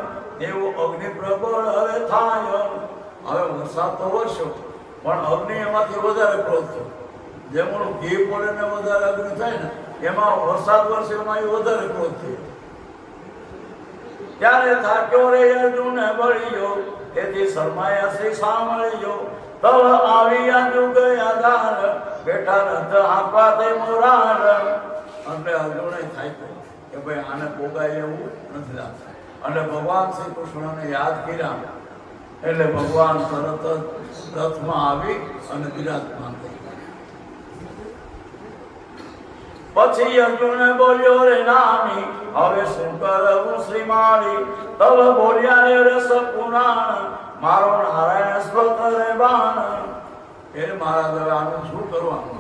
એવું અગ્નિ પ્રબળ હવે થાય. હવે વરસાદ તો વરસ્યો, પણ અગ્નિ એમાંથી વધારે ક્રોધ થયો. જેમ ઘી પડે ને વધારે અગ્નિ થાય ને, એમાં વરસાદ વરસે એમાં એ વધારે ક્રોધ થયો. ત્યારે થાક્યો રે અર્જુન બળ્યો, તેથી શરમાયા શ્રી સાંભળ્યો. તવ આવ્યા જુગ આધાર, બેઠા રથ આપવા તે મોરાર. એટલે અર્જુને થાક્યો કે ભાઈ આને પોગાય એવું નથી લાગતું. અને ભગવાન શ્રી કૃષ્ણને યાદ કર્યા એટલે ભગવાન તરત જ રથમાં આવી અને બિરાજમાન થઈ. પછી અર્જુને બોલ્યો રે નામી, હવે શું કરવું શ્રી મારી. તવ બોલ્યા રે રસ પુરાણ, મારો નારાયણ સ્વત રે બાણ. એ મહારાજ હવે આનું શું કરવાનું?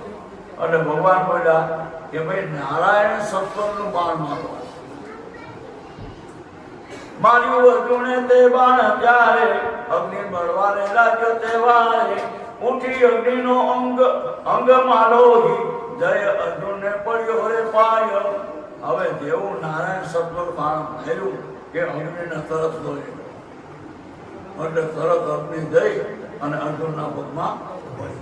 એટલે ભગવાન બોલ્યા કે ભાઈ નારાયણ સત્વરનું બાણ મારો. માર્યું અર્જુને તે બાણ ત્યારે, અગ્નિ બળવાને લાગ્યો તે વારે. ઉઠી અગ્નિનો અંગ માલોહી, જય અર્જુનને પડ્યો રે પાય. હવે જેવું નારાયણ સત્વર બાણ માર્યું કે અગ્નિને તરત દોરી, એટલે તરત અગ્નિ જઈ અને અર્જુનના પગમાં પડી.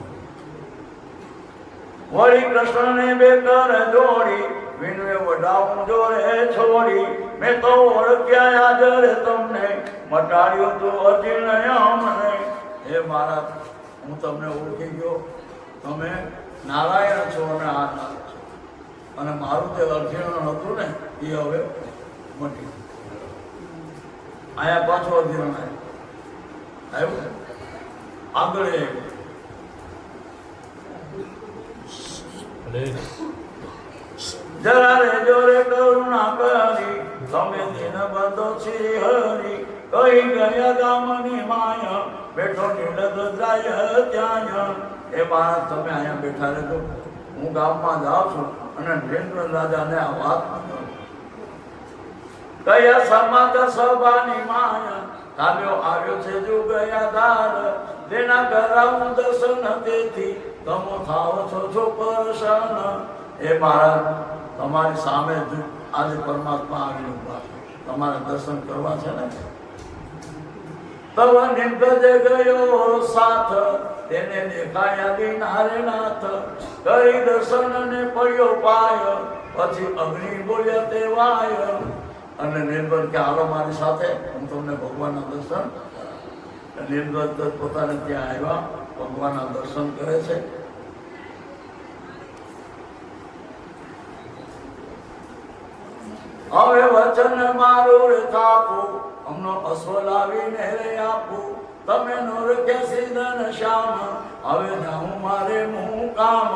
વળી કૃષ્ણને બે કર જોડી, વિનવે વડાવું જોરે છોડી. મેં તો ઓળખ્યા હાજર તમને, મટાડ્યો તો અજીર્ણ અમને. હે મહારાજ, હું તમને ઓળખી ગયો, તમે નારાયણ છો અને આ નારાયણ છો. અને મારું જે અજીર્ણ હતું ને એ હવે મટી. આયા પાછો અજીર્ણ આવ્યું, આગળ આવ્યું. જરા રે જોરે કરુણા કરી, તમે દિન બંધો શ્રી હરી. કઈ ગયા ગામની માયા, બેઠો નીલધ જાય ત્યાં. એ મહારાજ તમે અહીંયા બેઠા રહેજો, હું ગામમાં જાઉં છું અને નરેન્દ્ર રાજાને આ વાત કરું. કયા સમાચાર સભાની માયા, આવ્યો છે જો ગયા દાર. તેના કરાવું દર્શન, તેથી તમો થાવ છો પરેશાન. એ મહારાજ, તમારી સામે આજે પરમાત્મા આવી ઉભા છે, તમારે દર્શન કરવા છે ને. તવ નિગજે ગયો સાથ, તેને દેખાયા દિનારે નાથ. કરી દર્શન ને પડ્યો પાય, પછી અગ્નિ બોલ્યા તે વાય. અને નિર્ભર કે હાલો મારી સાથે, હું તમને ભગવાનના દર્શન. નિર્ભર પોતાને ત્યાં આવ્યા, ભગવાનના દર્શન કરે છે. હવે વચન મારું રે થાપું, અમનો અશ્વ લાવીને રે આપું. તમે નોર કે સિદ્ધન શ્યામ, હવે જાઉં મારે હું કામ.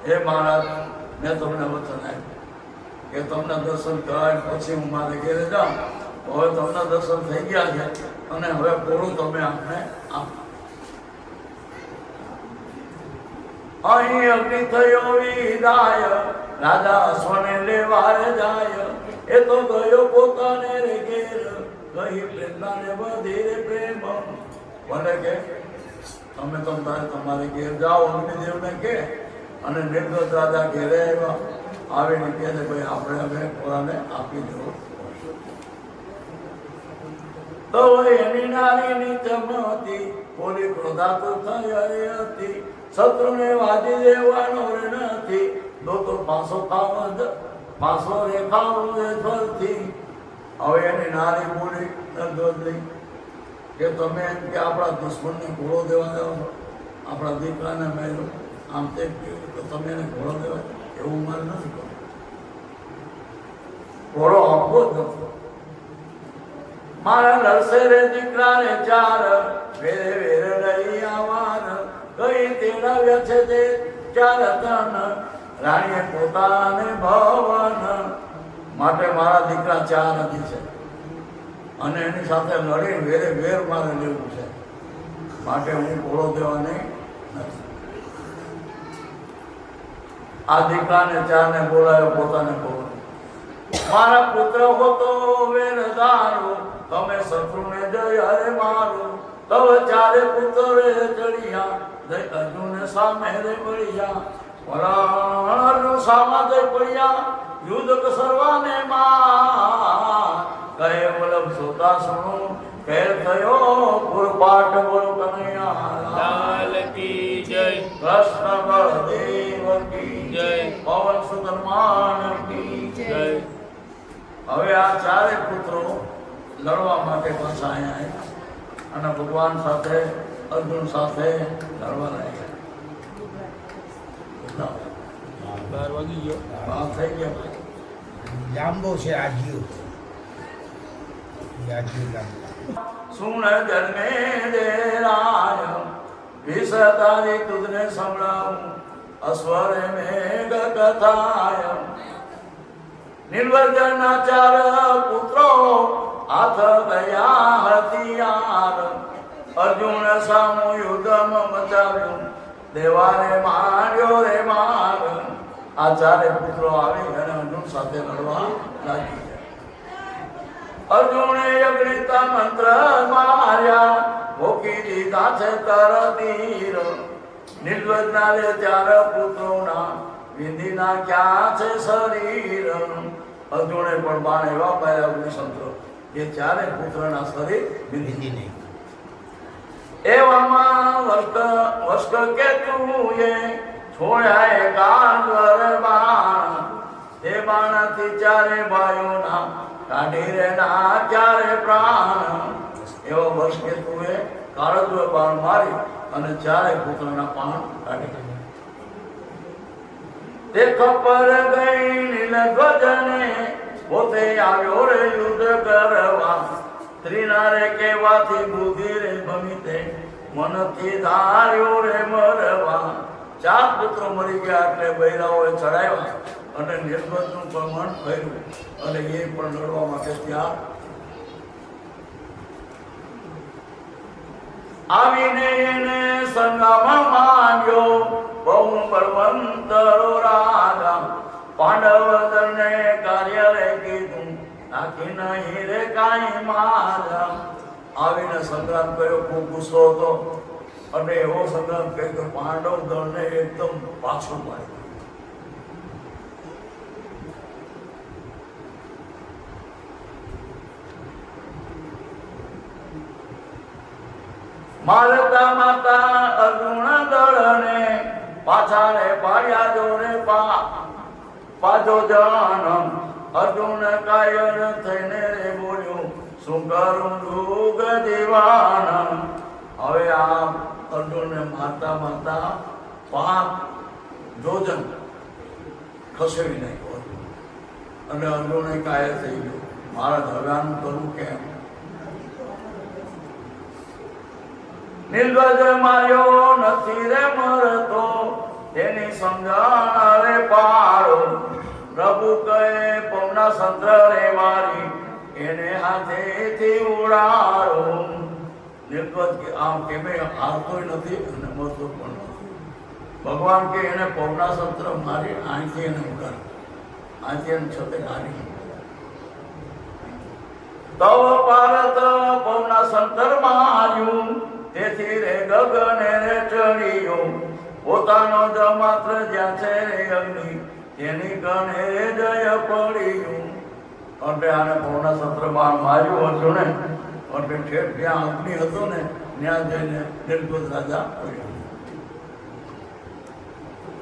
હે મહારાજ, મેં તમને વચન આપ્યું, કે તમને દર્શન કરાય પછી હું મારે ઘેરે જાઉં. હવે તમને દર્શન થઈ ગયા છે અને હવે ઘોડું તમે આપણે આપો. અહીં અગ્નિ થયો વિદાય, રાજા અશ્વને લેવા જાય. એ તો ગયો પોતાને રે ઘેર, ગઈ પ્રેમનાને બધી રે પ્રેમ. ભલે કે તમે તમારે ઘેર જાઓ અગ્નિદેવને કે. અને નિર્ગત રાજા ઘેરે આવ્યા, આવીને કહે છે ભાઈ આપણે હવે પોતાને આપી દેવું. તો એની નારીની ચમતી પોલી ક્રોધાત થઈ હતી, શત્રુને વાજી દેવાનો રે નથી. તો પાસો ખાવ પાસો રેખાવ ફરતી. હવે એની નારી બોલી નરગોદરી કે તમે એમ કે આપણા દુશ્મનને ઘોડો દેવા જાઓ છો, આપણા દીકરાને મેળો આમ તેમ કહ્યું તો તમે એને ઘોડો દેવા, એવું મારે નથી કરવું. ઘોડો આપવો જ નથી. મારા લડશે રે દીકરાને ચાર, વેરે વેરે લઈ આવાર. કઈ તેડાવ્યા છે તે ચાર તન, રાણીએ પોતાને ભવન. માટે મારા દીકરા ચાર હતી છે અને એની સાથે લડી વેરે વેર મારે લેવું છે. માટે હું ઘોડો દેવાની નથી. આ દીકરાને ચારને બોલાયો પોતાને ઘોડો. મારા પુત્ર હોતો વેરદારો, તમે શત્રુને જય હરે મારો. તવ ચારે પુત્રે ચડિયા, જય અર્જુન સામે રે મળ્યા. વરાણનો સામા જય પડ્યા, યુદ્ધ સર્વાને માર. કહે વલ્લભ સોતા સુણો, ખેર થયો પુરપાટ બોલો કનૈયા લાલ કી જય. કૃષ્ણ બળદેવ કી જય. પવન સુત હનુમાન કી જય. હવે આ ચારે પુત્રો લડવા માટે પાછા અહીંયા આવ્યા અને ભગવાન સાથે અર્જુન સાથે લડવા લાગ્યા. 12 વાગી ગયો. વાત થઈ ગયા. લાંબો છે આ જીવ. સુણ જન્મે દે રાય, વિષતારી તુજને સંભળાવું. અસ્વર મેઘ કથાય. નિર્વજના ચાર પુત્રો, હાથ ગયા હથિયાર. અર્જુન સામુ યુદ્ધ મચાવ્યું, દેવાને માર્યો રે માર. આ ચારે પુત્રો આવી અને અર્જુન સાથે લડવા લાગી. અર્જુને અગ્નિતા મંત્ર માર્યા, ભોકી દીધા છે તરતીર. નિર્વજના રે ચાર પુત્રોના, વિંધી નાખ્યા છે શરીર. અર્જુને પણ બાણ એવા માર્યા અગ્નિશંત્ર કે ચારે પુત્રના શરીર વિંધી નહીં. એવામાં વસ્ક કેતુએ છોડ્યા એકાંતર બાણ. તે બાણથી ચારે ભાઈઓના કાઢી રે નાખ્યા રે પ્રાણ. એવો વર્ષ કેતુએ કાળજવે બાણ મારી અને ચારે પુત્રના પ્રાણ કાઢી. તે ખબર ગઈ નીલધ્વજને, પોતે આવ્યો રે યુદ્ધ કરવા. સ્ત્રીના રે કેવાથી બુદ્ધિ રે ભમિતે, મનથી ધાર્યો રે મરવા. ચાર પુત્રો મરી ગયા એટલે બૈરાઓએ ચડાવ્યા અને નિર્ગતનું પ્રમાણ કર્યું અને એ પણ લડવા માટે ત્યાં આવીને એને સંગામાં માંગ્યો. બહુ બળવંતરો રાજા, પાંડવ દળને કાર્ય રે કીધું, નાખી નહીં રે કાંઈ મારા. આવીને સંગ્રામ કર્યો. ખૂબ ગુસ્સો હતો અને એવો સંગ્રામ કર્યો કે પાંડવ દળને એકદમ પાછું માર્યું. મારતા માતા અર્જુન દળને, પાછા રે પાડ્યા જોરે પાછો જન. અર્જુન કાયર થઈને રે બોલ્યો, શું કરું દુગ દીવાન. હવે આ અર્જુનને મારતા મારતા 5 જોજન ખસેડી નાખ્યો અને અર્જુને કાયર થઈ ગયો. મારા ધવ્યાનું કરવું કેમ? નિર્ગજ માર્યો નથી રે મરતો, તેની સમજણ રે પાડો. પ્રભુ કહે પૌના સંત્ર રે મારી એને હાથેથી ઉડાડો. નિર્ગત કે આમ કેમે હારતોય નથી અને મળતો પણ નથી. ભગવાન કે એને પૌના સંત્ર મારી અહીંથી એને ઉડાડો, અહીંથી એને છતે કાઢી. તવ પારત પૌના સંતર માર્યું તેથી રે ગગને રે ચડ્યો. પોતાનો જ માત્ર જ્યાં છે રે અગ્નિ તેની ગણે રે જય પડ્યું. એટલે આને પૌના સંતર માર્યું હતું ને એટલે ઠેઠ જ્યાં અગ્નિ હતો ને ત્યાં જઈને નિર્ગત રાજા પડ્યો.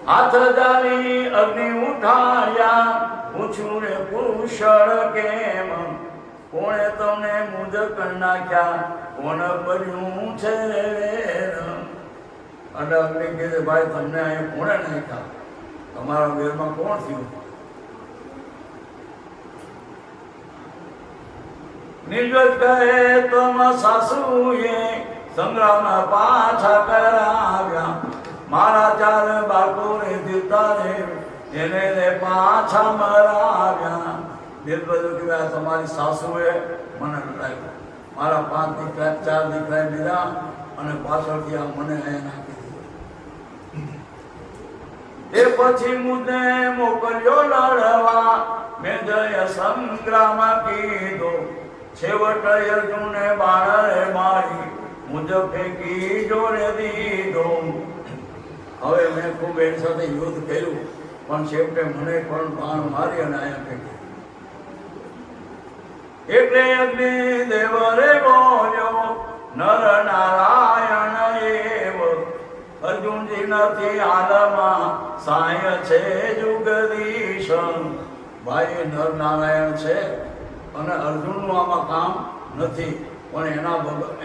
હાથ જારી અગ્નિ ઉઠાડ્યા પૂછ્યું રે કુશળ કેમ કોણે તમને મુજ કરી નાખ્યા કોણ બન્યું છે વેર. અને અગ્નિ કહે ભાઈ તમને અહીં કોણે નાખ્યા, તમારા વેરમાં કોણ થયું? નિર્ગત કહે તમ સાસુએ સંગ્રામ પાછા કરાવ્યા. મારા ચાર બાળકો રે દીતા રે એને રે પાછા મરાવ્યા. નિર્ગત કહેવાય તમારી સાસુએ મને લડાવ્યો. મારા 5 દીકરા 4 દીકરા મેરા અને પાછળથી આ મને અહીંયા નાખી દીધો. તે પછી મુને મોકલ્યો લડવા મેં જય સંગ્રામ કીધો. છેવટ અર્જુને બાણ રે મારી મુજ ફેંકી જોડે દીધો. હવે મેં ખૂબ એની સાથે યુદ્ધ કર્યું પણ છેવટે મને પણ બાણ મારી અને અહીંયા ફેંકી. એટલે અગ્નિ દેવ રે બોલ્યો નર નારાયણ એવ. અર્જુનજી નથી હાલમાં સાય છે જુગદીશ. ભાઈ નર નારાયણ છે અને અર્જુનનું આમાં કામ નથી પણ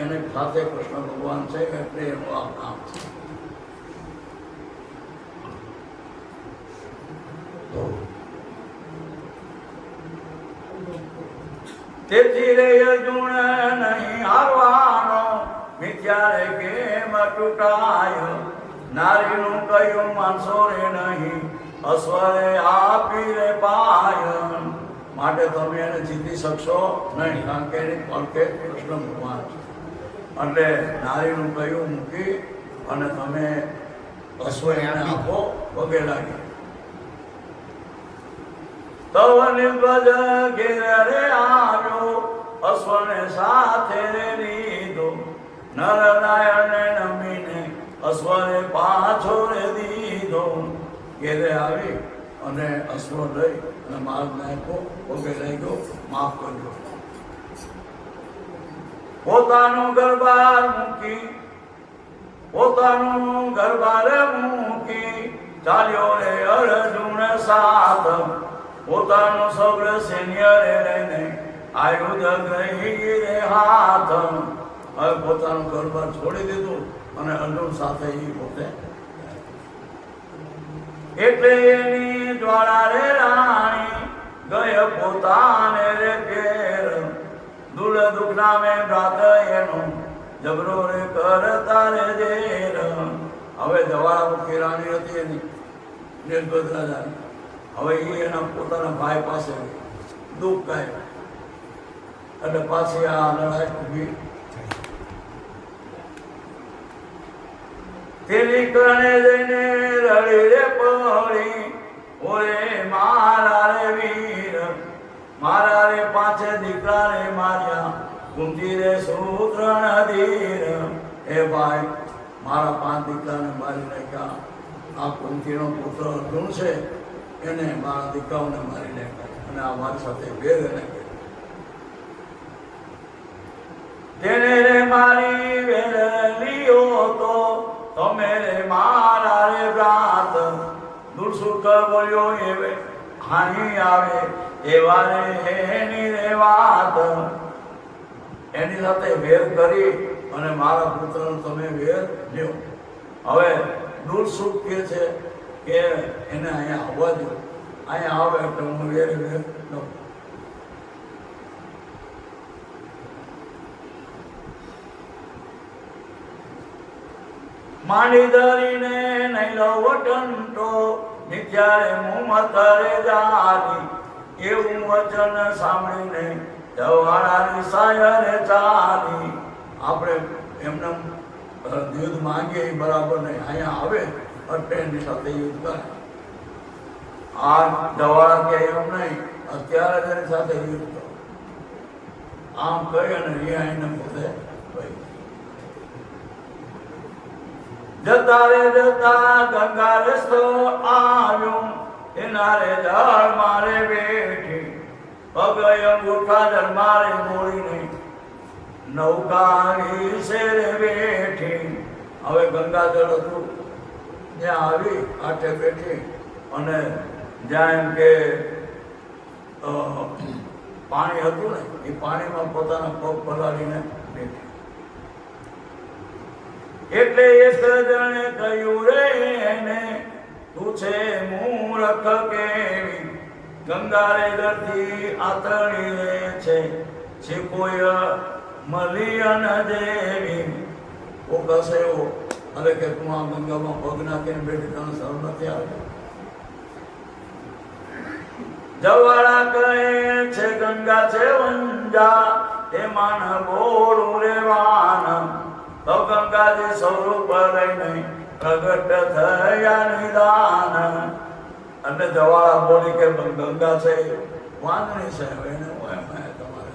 એને સાથે કૃષ્ણ ભગવાન છે એટલે એનું આ કામ છે. તેથી રે અર્જુન નહીં હારવાનો મિથ્યા રે કેમ તૂટાય. નારીનું કયું માનસો રે નહીં અશ્વરે આપી રે પાય. માટે તમે એને જીતી શકશો નહીં કારણ કે એની પડખે કૃષ્ણ ભગવાન છે. એટલે નારીનું કયું મૂકી અને તમે અશ્વ એને આપો પગે લાગી. તવ નિર્ગજ ઘેર રે આવ્યો અશ્વને સાથે રે લીધો. નર નારાયણને નમીને અશ્વને પાછો રે દીધો. ઘેરે આવી અને અશ્વ લઈ અને માર્ગ નાખ્યો, પગે લાગ્યો, માફ કરજો. પોતાનું ગરબાર મૂકી ચાલ્યો રે અર્જુન સાથ. પોતાનું સગળ સૈન્ય રે લઈને આયુધ ગ્રહી રે હાથ. હવે પોતાનું ગરબાર છોડી દીધું અને અર્જુન સાથે એ પોતે. એટલે એની જ્વાળા રે રાણી ગય પોતાને રે ઘેર. દુલ દુઃખ નામે ભ્રાત એનો જબરો રે કરતા રે દેર. હવે જવાળામુખી રાણી હતી એની નિર્ગત રાજાની. હવે એ એના પોતાના ભાઈ પાસે દુઃખ ગાય એટલે પાછી આ લડાઈ ઊભી. તેની કરણે જઈને રડી રે પડી ઓરે મારા રે વીર. મારા રે 5 દીકરા રે માર્યા કુંતી રે સૂત્રણ ધીર. એ ભાઈ મારા 5 દીકરાને મારી નાખ્યા. આ કુંતીનો પુત્ર અર્જુન છે એને મારા દીકરાઓને મારી નાખ્યા અને આ મારી સાથે વેર નાખ્યો. તેને રે મારી વેર લીયો તો તમે રે મારા રે વ્રાત. દુર્સુખ બોલ્યો એવે હાનિ આવે એવા રે એની રે વાત. એની સાથે વેર કરી અને મારા પુત્રનો તમે વેર લ્યો. હવે દુર્સુખ કે છે કે એને અહીંયા આવવા દો, અહીંયા આવે એટલે હું વેર લઉં. માંડી ધરીને નહીં લો વટંતો નિત્યારે મુમતરે જારી એવું વચન સાંભળીને જવાળાની સાયરે ચાલી. આપણે એમને યુદ્ધ માંગીએ એ બરાબર નહીં, અહીંયા આવે એટલે એની સાથે યુદ્ધ કરે. આ જવાળા કે એમ નહીં, અત્યારે જ એની સાથે યુદ્ધ કરો. આમ કહી અને અહીંયા એને પોતે કહી. જતા રે જતા ગંગા રસ્તો આવ્યો, એના રે જળ મારે બેઠી, પગ અંગૂઠા જળ મારે મોડીને નૌકાની શેરે બેઠી. હવે ગંગા જળ હતું ત્યાં આવી આઠે બેઠી અને જ્યાં એમ કે પાણી હતું ને એ પાણીમાં પોતાના પગ પલાળીને બેઠી. એટલે એક જણે કહ્યું રે એને, તું છે મૂર્ખ કેવી, ગંગા રે ગરથી આતરણી રે છે કોઈ મલિયન જેવી. ઓ કસે એવો અરે કે તું આ ગંગામાં પગ નાખીને બેઠી, તને શરમ નથી આવે? જવાળા કહે છે ગંગા છે વંજા, એમાં ન બોલું રેવાન. તો ગંગાજી સ્વરૂપ લઈને પ્રગટ થયા નિદાન. અને જવાળા બોલી કે ગંગા છે વાંદણી છે, એને તમારે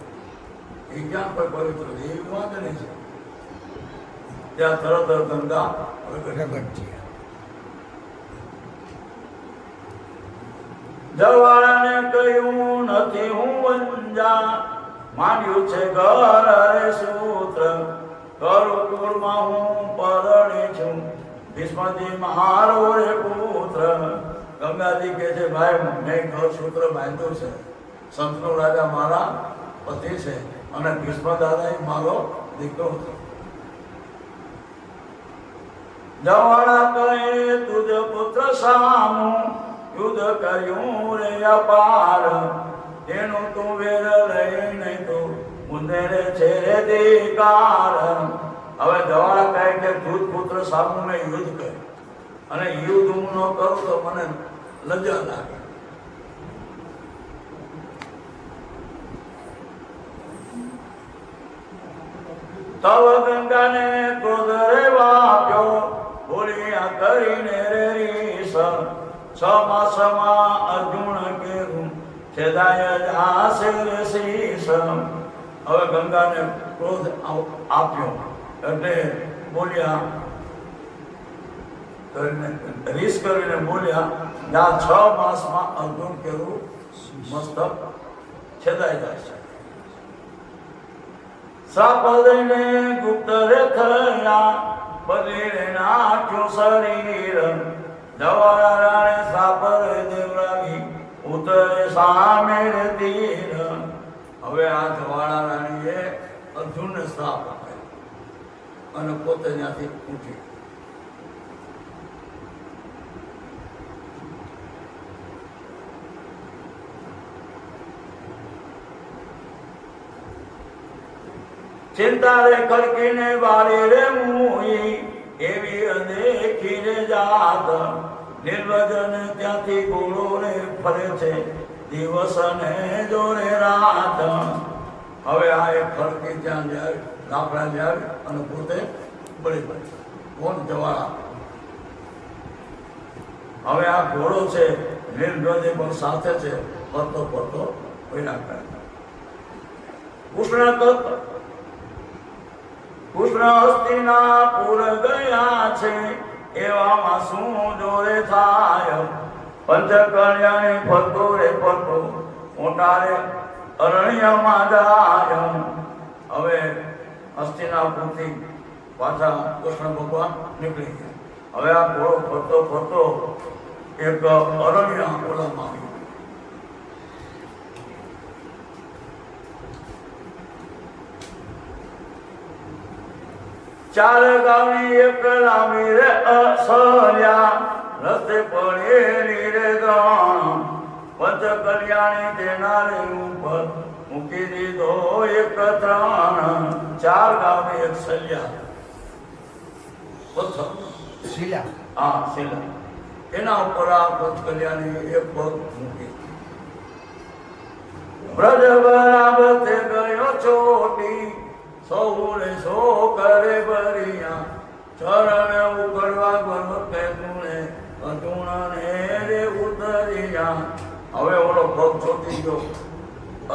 એ ક્યાં કોઈ પવિત્ર એ વાંદણી છે. ત્યાં તરત ગંગા પ્રગટ છે. જવાળાને કહ્યું નથી હું વંજા, માંડ્યું છે ઘર રે સૂત્ર, કરુકુળમાં હું પરણી છું, ભીષ્મજી મારો રે પુત્ર. ગંગાજી કહે છે ભાઈ મેં ઘર સૂત્ર બાંધ્યું છે, સંતનો રાજા મારા પતિ છે અને ભીષ્મ દાદા મારો દીકરો છે. જવાળા કહે તુજ પુત્ર સામું યુદ્ધ કર્યું રે અપાર, એનું તું વેર લઈને તું મુંદેરે છે રે દેકાર. હવે જવાળા કહે કે તુજ પુત્ર સામું મેં યુદ્ધ કર્યું અને યુદ્ધ હું ન કરું તો મને લજ્જા લાગે. તવ ગંગાને ક્રોધ રે વાપ્યો, બોલિયા કરીને રે રીસ, સમાસમાં અર્જુન કેરું છેદાય જાશે રે શીશ. હવે ગંગાને ક્રોધ આપ્યો એટલે બોલ્યા રીસ કરીને બોલ્યા આ 6 માસમાં અર્જુન કેરું મસ્તક છેદાઈ જાય છે. શ્રાપ દઈને ગુપ્ત રે થયા, બદલીને નાખ્યું શરીર. જવાળા રાણે શ્રાપ રે દેવરાવી, ઉતરે સામે રે તીર. હવે આ જવાળા રાણીએ અર્જુનને શ્રાપ આપ્યો અને પોતે ત્યાંથી ઉઠી. ચિંતા રે ખડકીને વાળી રે મુઈ, એવી અદેખી રે જાત. નિર્વજન ત્યાંથી ગોળો રે ફરે છે, દિવસ ને જોરે રાત. હવે આ એક ખડકી ત્યાં જાય, લાકડા જાય અને પોતે બળી પડે. કોણ? જવાળા. હવે આ ઘોડો છે નિર્વજન પણ સાથે છે, ફરતો ફરતો વૈરાગ કરે. કૃષ્ણ હસ્તિનાપુર ગયા છે, એવામાં શું જોરે થાય. પંચકલ્યાણી ફરતો રે ફરતો, મોટા રે અરણ્યમાં જાય. હવે હસ્તિનાપુરથી પાછા કૃષ્ણ ભગવાન નીકળી ગયા. હવે આ ઘોડો ફરતો ફરતો એક અરણ્ય ઓલામાં આવ્યો. ચાર ગામની એક લાંબી રે અસલ્યા, રસ્તે પડેલી રે ગણ. પંચ કલ્યાણી તેના રે ઉપર મૂકી દીધો એક ત્રણ. ચાર ગામની એક સલ્યા, પથ્થર, શિલા. હા શિલા. એના ઉપર આ પંચકલ્યાણી એક પગ મૂકી. બ્રજ બરાબર તે ગયો ચોટી, સૌને સો કરે ભરિયા, ચરણ ઉકળવા ગણતે તુણે અર્જુનને રે ઉતરિયા. હવે ઓલો પગ ચોટી ગયો.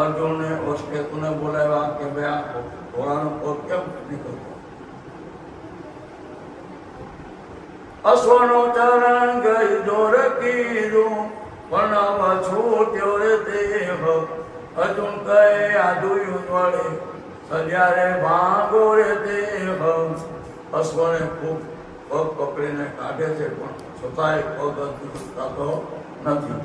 અર્જુનને ઓસ્કેતુને બોલાવ્યા કે ભાઈ આ ઘોડાનો પગ કેમ નીકળતો? અશ્વનો ચરણ ગઈ દોર કીધું, પણ છૂટ્યો રે દેહ. અર્જુન કહે આધુયું વળે, સજારે ભાગો રે દેહ. અશ્વને ખૂબ પગ પકડીને કાઢે છે, પણ છતાંય પગ થતો નથી.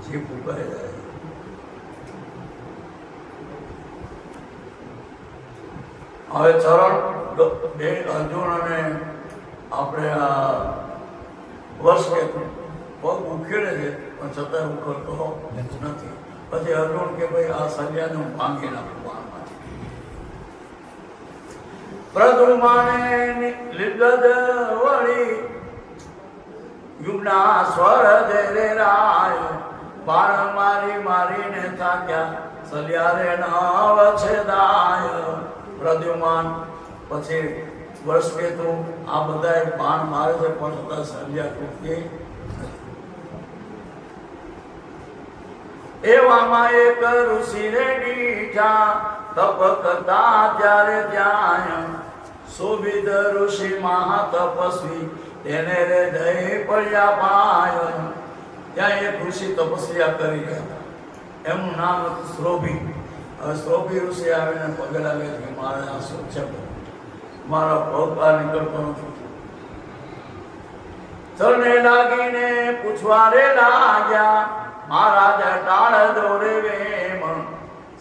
જીભ ઉપાય જાય. હવે ચરણ બે અર્જુન અને આપણે આ વર્ષ કે પગ ઉખેડે છે, પણ છતાં ઉખડતો નથી. પછી અર્જુન કે ભાઈ આ સંજ્ઞાને હું ભાંગી નાખું બાણમાંથી. પ્રદ્યુમ્ને લીધદ વળી યુગના સ્વર દે રે રાય, બાણ મારી મારીને થાક્યા સલિયારે નવ છેદાય. પ્રદ્યુમાન પછી વર્ષ કે તું આ બધા બાણ મારે છે, પણ છતાં સંજ્ઞા તૂટતી. એવામાં એક ઋષિ રે દીઠા, તપ કરતા ત્યારે ત્યાં સુવિદ ઋષિ મહાતપસ્વી, તેને રે દઈ પડ્યા પાય. ત્યાં એક ઋષિ તપસ્યા કરી રહ્યા હતા. એમનું નામ હતું શ્રોભી. હવે શ્રોભી ઋષિ આવીને પગે લાગે કે મારે આ શું છે, મારા પગ બહાર નીકળતો નથી. ચરણે લાગીને પૂછવા રે લાગ્યા, મહારાજ ટાળ દોરે વેમ.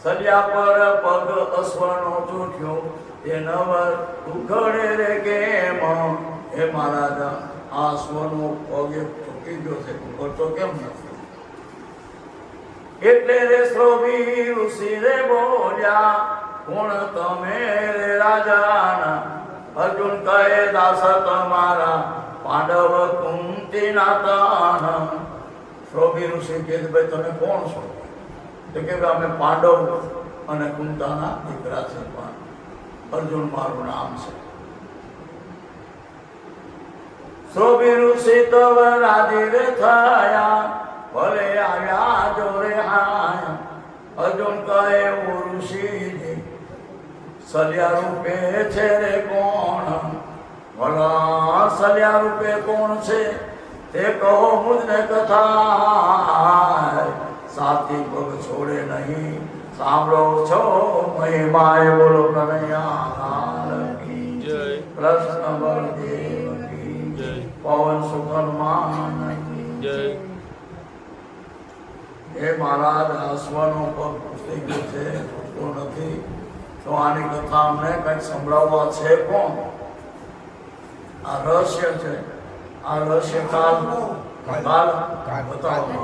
સલિયા પર પગ અશ્વનો ચૂંટ્યો, તે નવર ઉઘડે રે કેમ. હે મહારાજ, આ અશ્વનો પગ ચૂકી ગયો છે, ઉઘડતો કેમ નથી? એટલે રે શ્રોભી ઋષિ રે બોલ્યા, કોણ તમે રે રાજાના? અર્જુન કહે દાસ તમારા, પાંડવ કુંતી ના તન. શ્રોભી ઋષિ કહે ભાઈ તમે કોણ છો? તો કે અમે પાંડવ અને કુંતાના દીકરા છે, પણ અર્જુન મારું નામ છે. શ્રોભી ઋષિ તવ રાજી રે થયા, ભલે આવ્યા જોરે હાય. અર્જુન કહે ઓ ઋષિજી, સલિયા રૂપે છે રે કોણ? ભલા સલિયા રૂપે કોણ છે તે કહો મુજને કથા. સાથી પગ છોડે નહીં, સાંભળો છો મહિમાય. બોલો કનૈયા કી જય, કૃષ્ણ બળદેવ કી જય, પવન સુખ હનુમાન કી જય. એ મહારાજ અશ્વનો પગ પૂછતી ગયો છે, છૂટતો નથી. તો આની કથા અમને કંઈક સંભળાવવા છે કોણ? આ રહસ્ય છે. આ રહસ્ય કાલ બતાવો.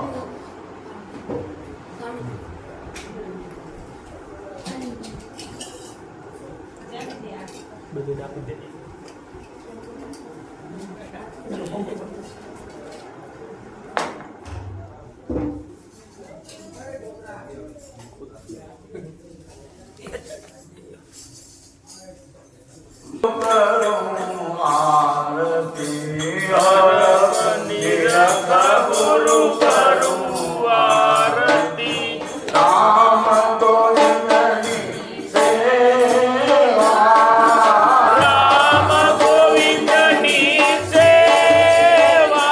બધું આપી દે. રામ ગોવિંદની સેવા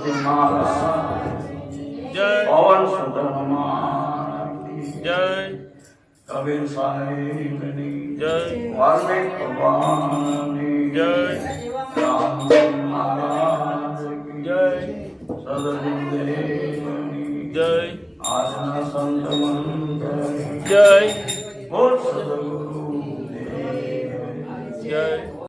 સરસ્વતી મહારાજ જય પવન સુત હનુમાન જય કબીર સાહેબની જય વાલ્મીક ભગવાનની જય રામજી મહારાજ કી જય સદગુરુદેવની જય આજના સંત મંત્ર જય બોલ સદગુરુ